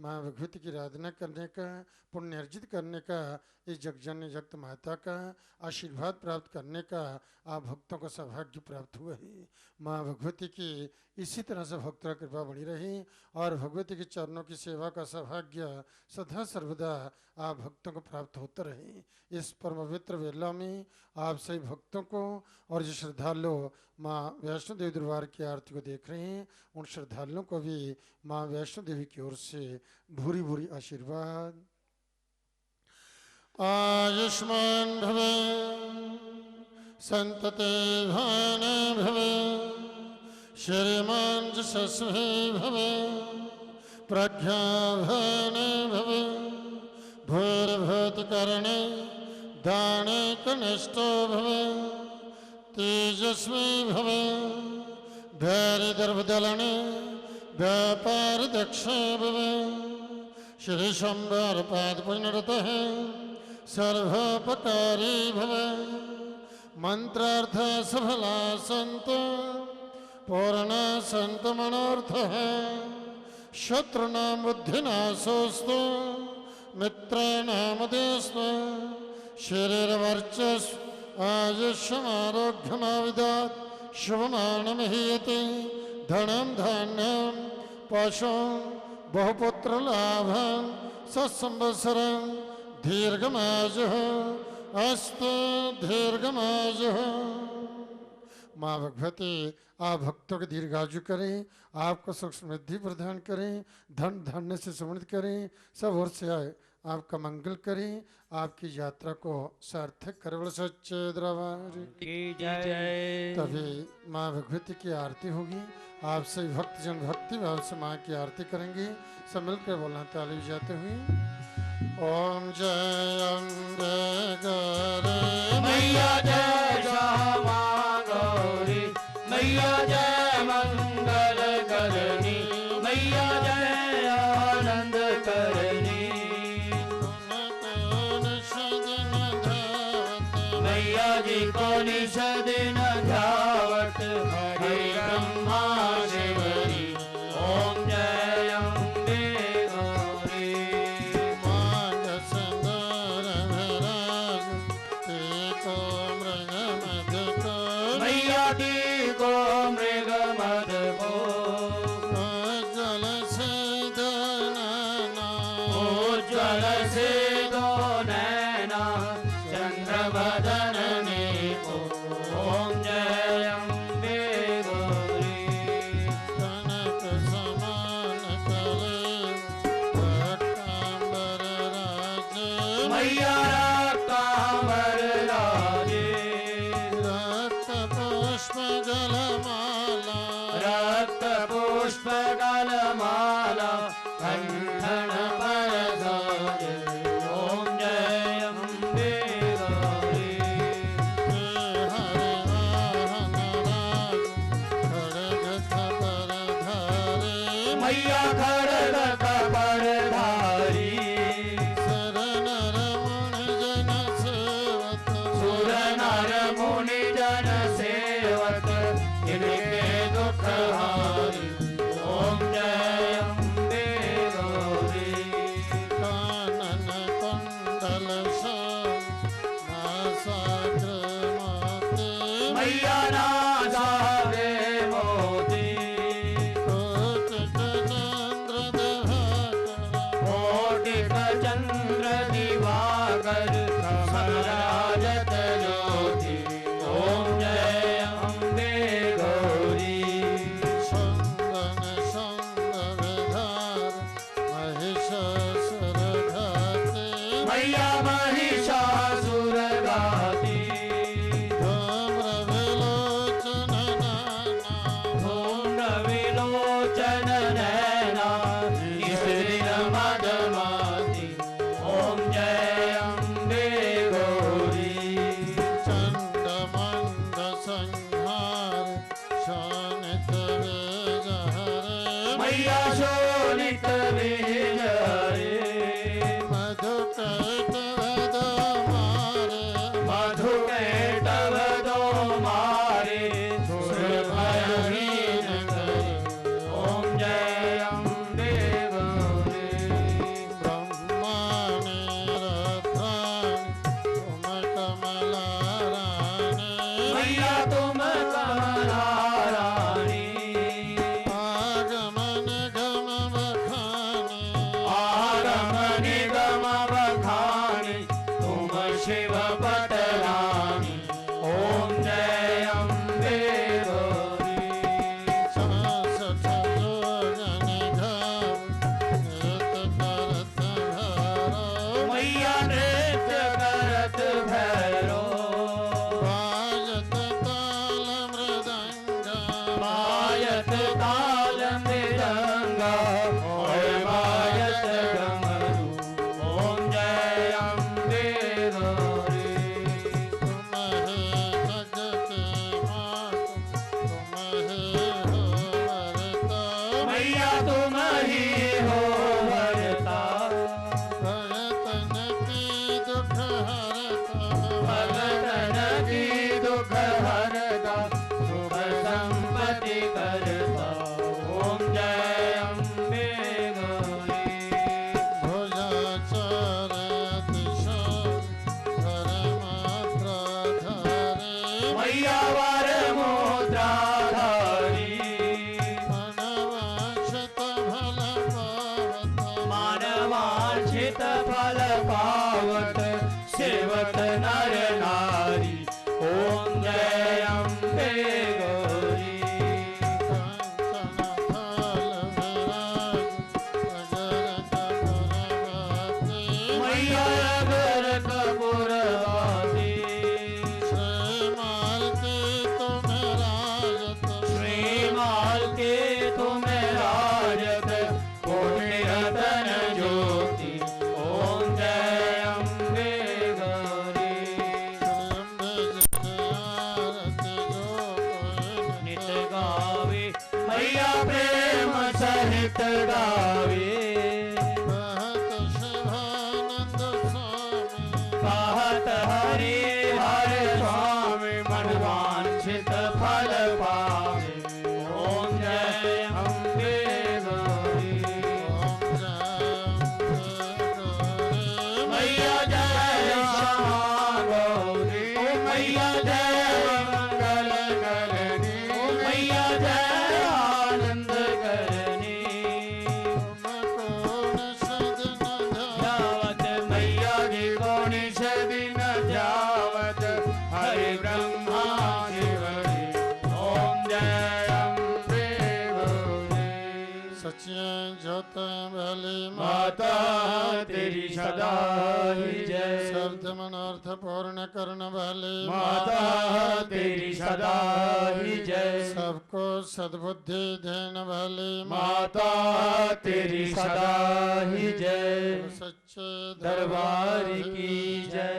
माँ भगवती की आराधना करने का पुण्य अर्जित करने का इस जगजननी जगत माता का आशीर्वाद प्राप्त करने का आप भक्तों को सौभाग्य प्राप्त हुआ है। माँ भगवती की इसी तरह से भक्तों की कृपा बनी रही और भगवती के चरणों की सेवा का सौभाग्य सदा सर्वदा आप भक्तों को प्राप्त होता रहे। इस परम पवित्र वेला में आप सभी भक्तों को और जो श्रद्धालु माँ वैष्णो देवी दरबार की आरती को देख रहे हैं उन श्रद्धालुओं को भी माँ वैष्णो देवी की ओर से भूरी भूरी आशीर्वाद। आयुष्मान भव संतते भान भव श्रीमान जशस्वी भव प्रज्ञाभान भव भूर्भूत करणे दाने कनिष्ठो भव तेजस्वी भव भैरिदर्भदलने व्यापार दक्ष भव श्री शंबर पाद पुण्यरतः सर्वोपकारी भव मंत्रार्थ सफला संत पूर्ण संत मनोर्थ शत्रुनां बुद्धिनाशोस्तु मित्राणां देस्तु शरीरवर्चस्व आयुष्यमारोग्यमाविदात् शुभमानमहीयते धनं धान्यं पशुं बहुपुत्रलाभं सत्संवत्सरं दीर्घमायुः अस्तु दीर्घमायुः। माँ भगवती आप भक्तों के दीर्घायु करें, आपको सुख समृद्धि प्रदान करें, धन धान्य से समृद्ध करें, सब ओर से आए आपका मंगल करें, आपकी यात्रा को सार्थक करे। बोलो सच्चे दरबार की जय। तभी माँ भगवती की आरती होगी। आप सभी भक्तजन भक्ति भाव से माँ की आरती करेंगे। सब मिलकर बोलना ताली बजाते हुए ओम जय अम्बे गौरी मैया जय श्यामा गौरी मैया जय मंगल करनी मैया जय आनंद करनी मैया जी को निषदिन ध्यावत हरि ब्रह्मा शिवरी ओम जय अम्बे गौरी मानस सुंदर विराज एको मृग मध को मैया जी को मृग मद को जल से दनना उज्ज्वल से दो नैना चंद्र बदन ने को ओम जय अम्बे गौरी कनक समान कले रक्तांबर राजे मैया रक्तांबर राजे रक्त पुष्प जलमाला रक्त पुष्प गलमाला कंठन पर साजे ओम जय अम्बे गौरी हरे खड़ग कपड़धारी सुर नर मुनि जन सेवत सुर नर मुनि जन सेवक इनके दुख हारी ओम जय अम्बे गौरी कानन कुंडल नासाग्र मोती मैया नासाग्रे मोती कोटिक चंद्र दिवाकर कोटिक चंद्र दिवाकर कमलायत ज्योति ओम जय अम्बे गौरी चंदन संग विधार महिषासुर घाती मैया महिषासुर घाती धूम्र विलोचन नाना धूम्र विलोचन नैना स्त्रीण मदमाती ओम जय अम्बे गौरी चंड मंद संहार शानित विजहरे मैया शोणित विजय मधुकैटवद मारे मधुकैटव दो मारे सुर भयहीन करे ओम जय अम्बे गौरी ब्रह्माणि रथानि तुम कमलाराणि मैया तुम कमला रानी आगमन गम बखानि आगम निगम बखानी तुम शिव पटरानी ओम जय अम्बे गौरी सासठ योजन घाव नृत करत भैरव मैया नृत्य करत भैरो वाजत ताल मृदंग मायत ताल मृदंगा और मायत डमरू ओम जय अम्बे गौरी तुम हे जग के मात तुम हे हो वरता मैया तुम ही हो भरता भगतन की दुख हरता भगतन की दुख हरता शुभ संपत्ति करता ओम जय अम्बे गौरी भुजाचार अतिशय परमात्राधारे मैया वर मुद्राधारी मनवांछित फल पावत मानवांछित फल पावत सेवत नर नारी ओम जय अम्बे गौरी कांचन थाल विराज अगर कपुरवासी मैया अगर कपूरवासी श्रीमाल के तुम राजत श्रीमाल के तुम राजत कोटि रतन ज्योति ओम जय अम्बे गौरी नित गावे मैया प्रेम सहित गावे कहत हरि हर स्वामी मनवांछित फल पावे ओम जय अम्बे गौरी मैया जय श्यामा गौरी मैया जय मंगल करनी मैया जय आनंद करनी जावत मैया की कोनि दिन जावत हरि ब्रह्मा शिवरी ओम जय अम्बे गौरी सच्चे ज्योत भली माता तेरी सदा ही जय शब्द मनोर्थ पूर्ण करण वाली माता तेरी सदा ही जय सबको सद्बुद्धि देने वाली माता तेरी सदा ही जय सच्चे दरबार की जय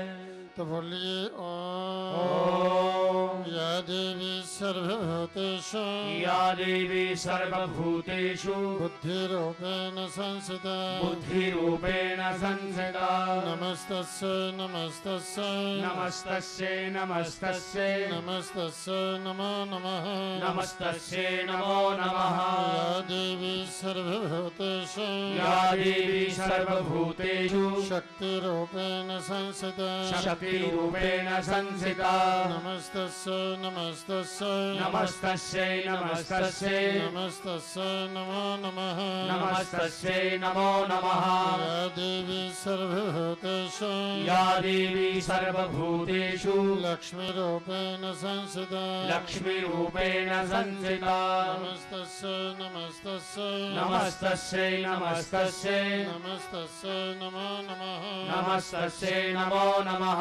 तो बोलिए ओम या देवी सर्वभूतेषु या देवी सर्वभूतेषु बुद्धिरूपेण संस्थिता बुद्धिरूपेण संस्थिता नमस्तस्यै नमस्तस्यै नमस्तस्यै नमस्तस्यै नमस्तस्यै नमो नमः नमस्तस्यै नमो नमः या देवी सर्वभूतेषु या देवी सर्वभूतेषु शक्तिरूपेण संस्थिता शक्तिरूपेण संस्थिता नमस्तस्यै नमस्तस्यै नमस्तस्यै नमस्तस्यै नमस्तस्यै नमो नमः नमस्तस्यै नमो नमः या देवी सर्वभूतेषु या देवी सर्वभूतेषु लक्ष्मीरूपेण संस्थिता लक्ष्मीरूपेण संस्थिता नमस्तस्यै नमस्तस्यै नमस्तस्यै नमस्तस्यै नमस्तस्यै नमो नमः नमस्तस्यै नमो नमः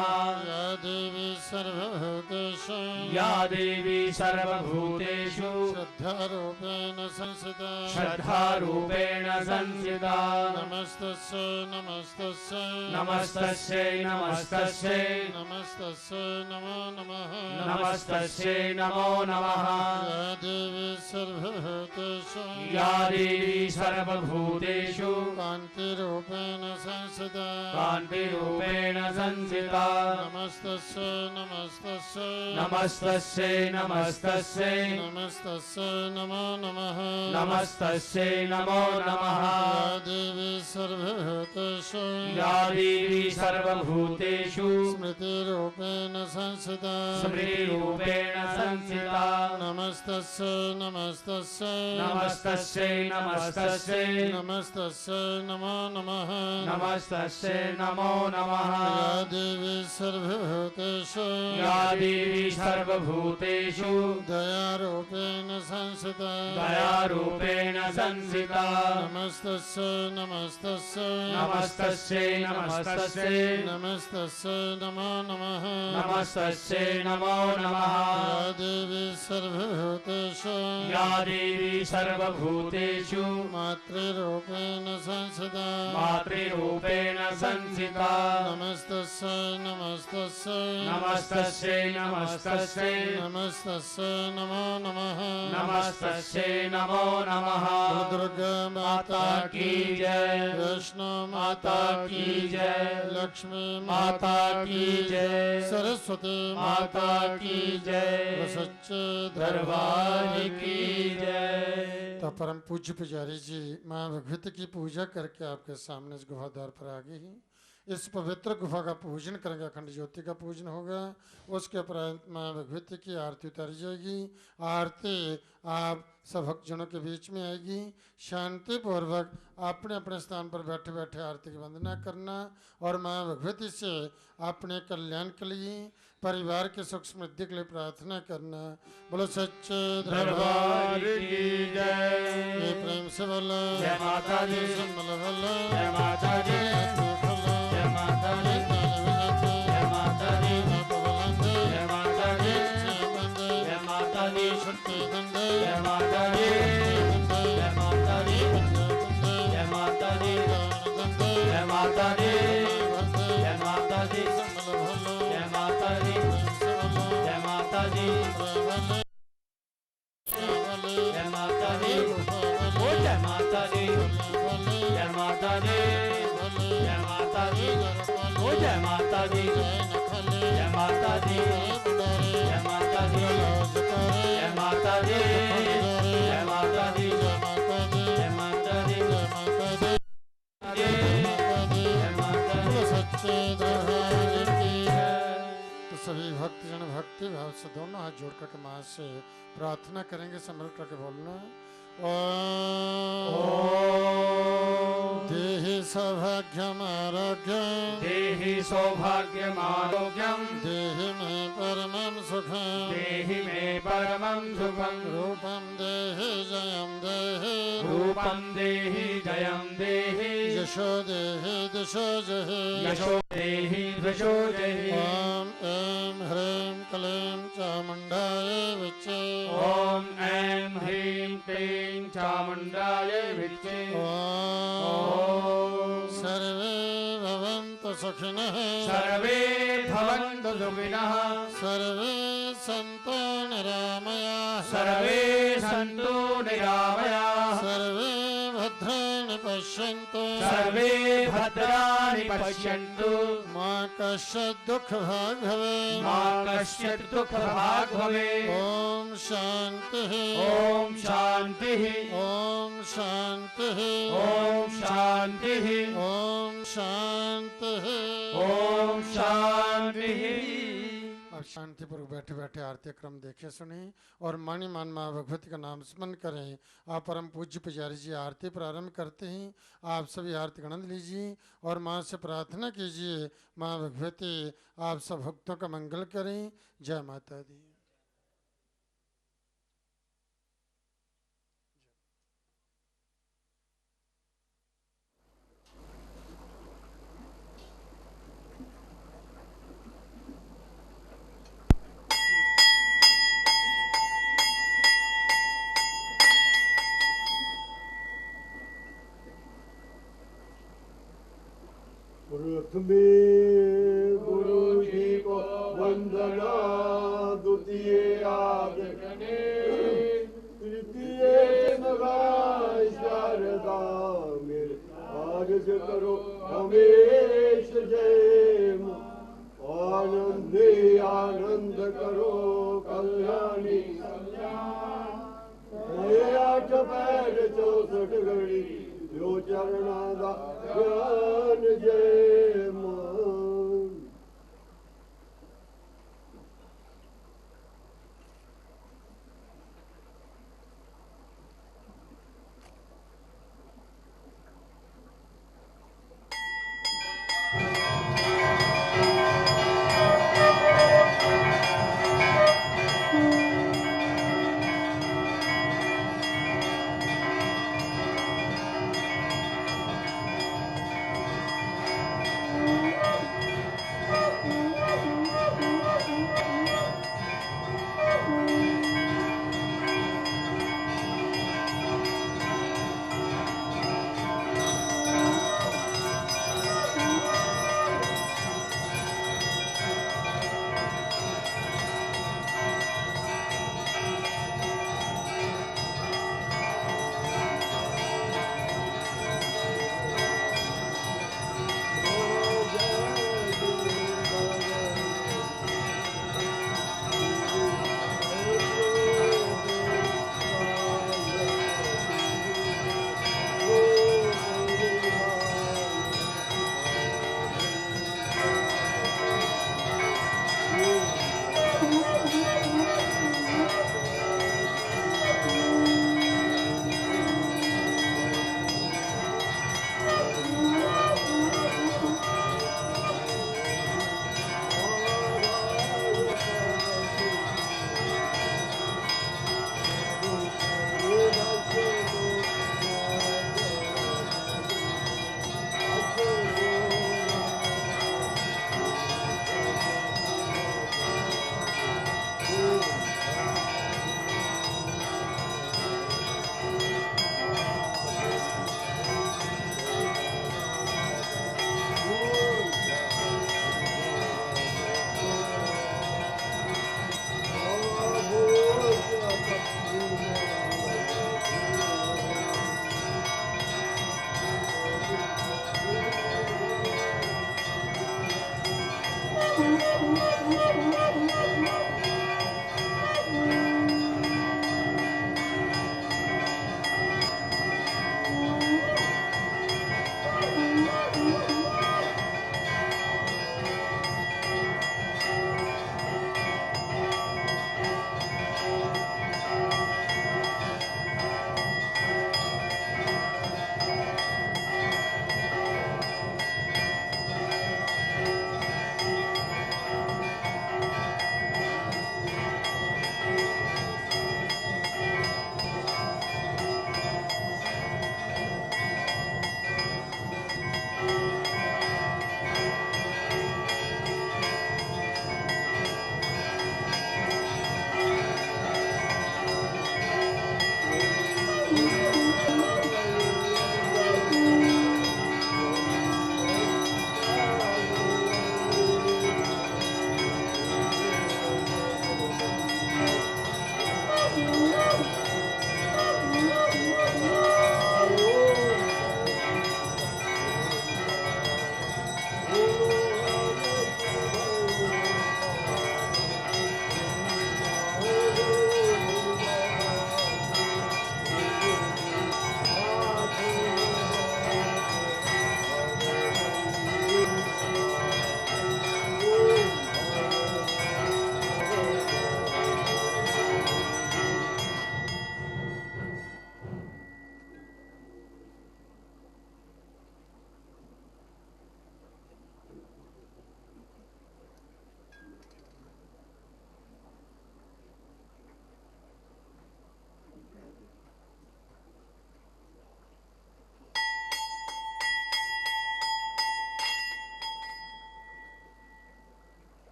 या देवी सर्वभूतेषु या देवी सर्वभूतेषु श्रद्धारूपेण संस्थिता श्रद्धारूपेण संस्थिता नमस्तस्यै नमस्तस्यै नमस्तस्यै नमस्तस्यै नमस्तस्यै नमो नमः नमस्तस्यै नमो नमः या देवी सर्वभूतेषु या देवी सर्वभूतेषु कान्तिरूपेण संस्थिता कान्तिरूपेण संस्थिता नमस्तस्यै नमस्तस्यै नमस्तस्यै नमस्तस्यै नमस्तस्यै नमो नमः नमस्तस्यै नमो नमः या देवी सर्वभूतेषु या देवी सर्वभूतेषु स्मृतिरूपेण संस्थिता स्मृतिरूपेण संस्थिता नमस्तस्यै नमस्तस्यै नमस्तस्यै नमस्तस्यै नमस्तस्यै नमो नमः नमस्तस्यै नमो नमः या देवी सर्वभूतेषु या देवी सर्वभूतेषु दयारूपेण संस्थिता दयारूपेण संस्थिता नमस्तस्यै नमस्तस्यै नमस्तस्यै नमस्तस्यै नमस्तस्यै नमो नमः नमस्तस्यै नमो नमः या देवी सर्वभूतेषु या देवी सर्वभूतेषु मातृरूपेण संस्थिता मातृरूपेण संस्थिता नमस्तस्यै नमस्तस्यै नमस्तस्यै नमस्तस्यै नमस्तस्यै नमो नमः नमस्तस्यै नमो नमः दुर्गा माता की जय वैष्णो माता की जय लक्ष्मी माता की जय सरस्वती माता की जय सच्चे दरबार की जय तो परम पूज्य पुजारी जी माँ भगवती की पूजा करके आपके सामने इस गुफा द्वार पर आ गई। इस पवित्र गुफा का पूजन करेंगे, अखंड ज्योति का पूजन होगा। उसके उपरांत माँ भगवती की आरती उतारी जाएगी। आरती आप सब भक्तजनों के बीच में आएगी। शांतिपूर्वक अपने अपने स्थान पर बैठे बैठे आरती की वंदना करना और माँ भगवती से अपने कल्याण के लिए, परिवार के सुख समृद्धि के लिए प्रार्थना करना। बोलो सच्चे दरबार की जय। ये प्रेम से बोलो जय माता दी। बोलो बोलो जय माता दी। बोलो जय माता दी। जय माता दी। जय माता दी। जय माता दी। जय माता दी। जय माता दी। जय माता दी। जय माता दी। जय माता दी। जय माता दी। जय माता दी। जय माता दी। ओ जय माता दी। जय माता दी। जय माता दी। ओ जय माता दी। जय माता दी। जय माता दी। जय माता दी। जय माता दी। जय माता दी। जय माता दी। सच्चे दरबार की जय। तो सभी भक्तजन भक्ति भाव से दोनों हाथ जोड़ करके माँ से प्रार्थना करेंगे। समर्थ करके बोलना ओम देहि सौभाग्यम आरोग्यम देहि सौभाग्यम आरोग्यम देहि मे परमं सुखम देहि मे परमं सुखं रूपम देहि जयम देहि रूपं देहि जयं देहि यशो देहि दिशो जहि यशो देहि द्विषो देहि ओम ऐं ह्रीं क्लीं चामुण्डाय विच्चे ॐ ऐं ह्रीं क्लीं चामुण्डाय विच्चे ओम सर्वे भवन्तु सुखिनः सर्वे भवन्तु सुखिनः सर्वे सन्तु निरामयाः सर्वे सन्तु निरामयाः सर्वे भद्राणि पश्यन्तु सर्वे भद्राणि पश्यन्तु मा कश्चित् दुःखभाग् भवेत् मा कश्चित् दुःखभाग् भवेत् ॐ शान्तिः ॐ शान्तिः ॐ शान्तिः ॐ शान्तिः ॐ शान्तिः ॐ शान्तिः। अब शांतिपूर्वक बैठे बैठे आरती क्रम देखे सुने और मानी मान माँ भगवती का नाम स्मरण करें। आप परम पूज्य पुजारी जी आरती प्रारंभ करते हैं। आप सभी आरती आनंद लीजिए और माँ से प्रार्थना कीजिए माँ भगवती आप सब भक्तों का मंगल करें। जय माता दी। प्रथमे गुरु जी को वंदना, द्वितीय आदि गणेश, तृतीय महाराज शारदा मेरे आरज करो हमेश जय मां। आनंदे आनंद करो कल्याणी कल्याण। 8 पैर 64 घड़ी जो चरणा दा ज्ञान जय मां।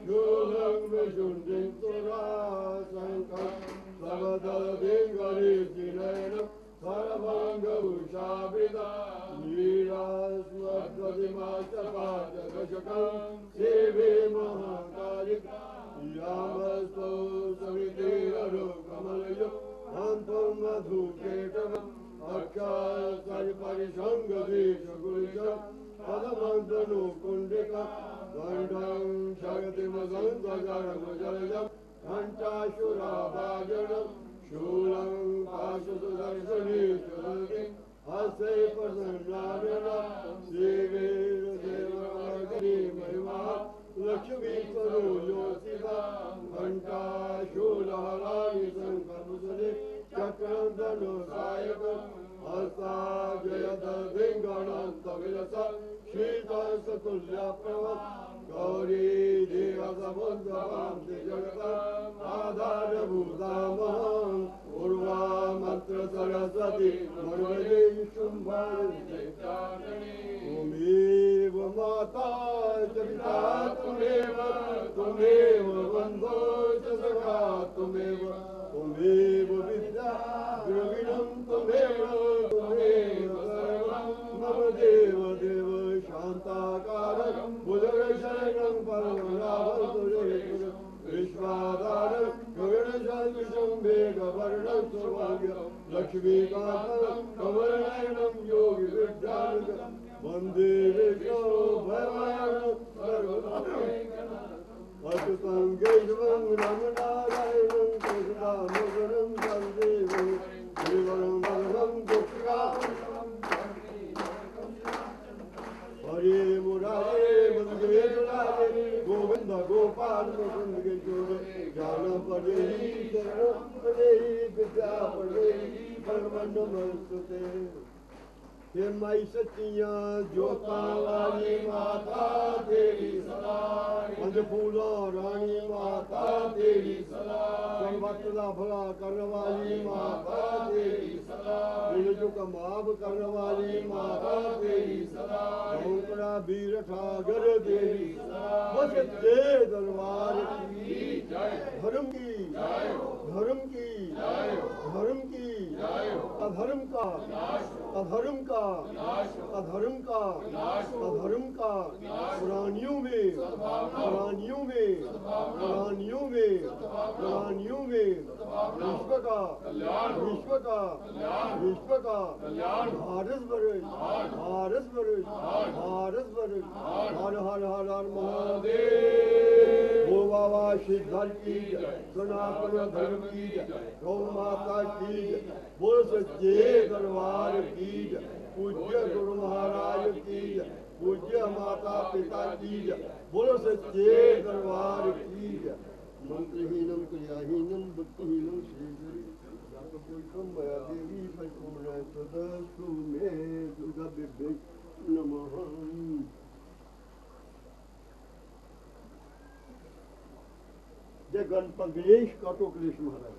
शूलं विशुद्धिं सुरा शङ्खं सर्वदलभिङ्गरीतिनयनं सर्वाङ्गभूषाभिदा लीलास्मद्गतिमाचपाचकशकं सेवे महाकालिका यामस्तो सवितेरकमलयो अन्तं मधुकेटवम् अक्षारिपरिसङ्गदेशगुलिशं पदमन्तनु कुण्डिका दण्डं शगतिमसन्तजरमजलजं घण्टाशुराभाजनं शूलं पाशुसुदर्शने चलति हस्ते प्रसन्नानना सेवेर्देववर्गणे महिमा लक्ष्मीपरो योऽसिता घण्टाशूलहलानि शङ्खमुसले चक्रं धनुसायकं हस्ताजयदधिङ्गणन्तविलसा शीतसतुल्याप्रभं गौरी देवसमुद्भवां जगताम् आधारभूतामहं पूर्वामत्र सरस्वती मन्वये शुम्भरिष्ठानि त्वमेव माता च पिता त्वमेव बन्धो च सखा त्वमेव विद्या द्रविणं त्वमेव सर्वं मम देव शान्ताकारं बुधशरणं परमनाभं विश्वाधारं गगनसदृशं मेघवर्णं सौभाग्यं लक्ष्मीकान्तं कमलनयनं योगिविद्यानकं वन्दे विष्णो भयवानं सर्वलोकैकनाथम् अच्युतं केशवं रामनारायणं कृष्णामोदनं संदेवं श्रीवरं वरदं गोपिकां हरे मुरारे मधुकेशलारे गोविंद गोपाल मुकुंद किशोर ज्ञान पदेहि शरणं पदेहि विद्या पदेहि परमन्नमस्तुते हे माई सच्चियां जोतां वाली माता तेरी सलाम पंचफूलों रानी माता तेरी सलाम सर्वत्र दा भला करने वाली माता तेरी सलाम बिरजू का माफ करने वाली माता तेरी सलाम ओंकड़ा वीर ठाकर तेरी सलाम बस ते दरबार की जय धर्म की जय धर्म की जय धर्म की जय अधर्म का अधर्म का अधर्म का अधर्म का पुरानियों में पुरानियों में पुरानियों में पुरानियों में विश्व का विश्व का विश्व का भारत वर्ष भारत वर्ष भारत वर्ष हर हर हर हर महादेव गो बाबा सिद्धार्थ की सनातन धर्म की गौ माता की बोल सच्चे दरबार की पूज्य गुरु महाराज की पूज्य माता पिता की बोलो सच्चे दरबार की मंत्रहीनम क्रियाहीनम भक्तिहीनम श्रीहरि मया देवी परिपूर्ण सदस्तु मे दुर्गा देवी नमः। जय गणपत गणेश काटोकलेश महाराज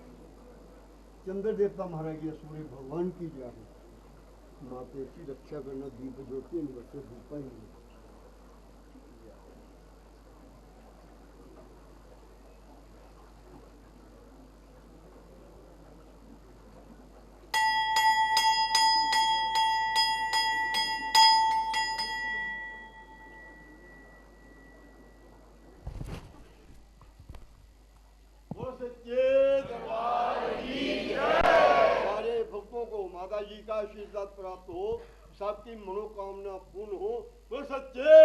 चंद्र देवता महाराज या सूर्य भगवान की जय। माते की रक्षा करना दीप ज्योति बच्चे धूपा ही माता जी का आशीर्वाद प्राप्त हो, सबकी मनोकामना पूर्ण हो। सच्चे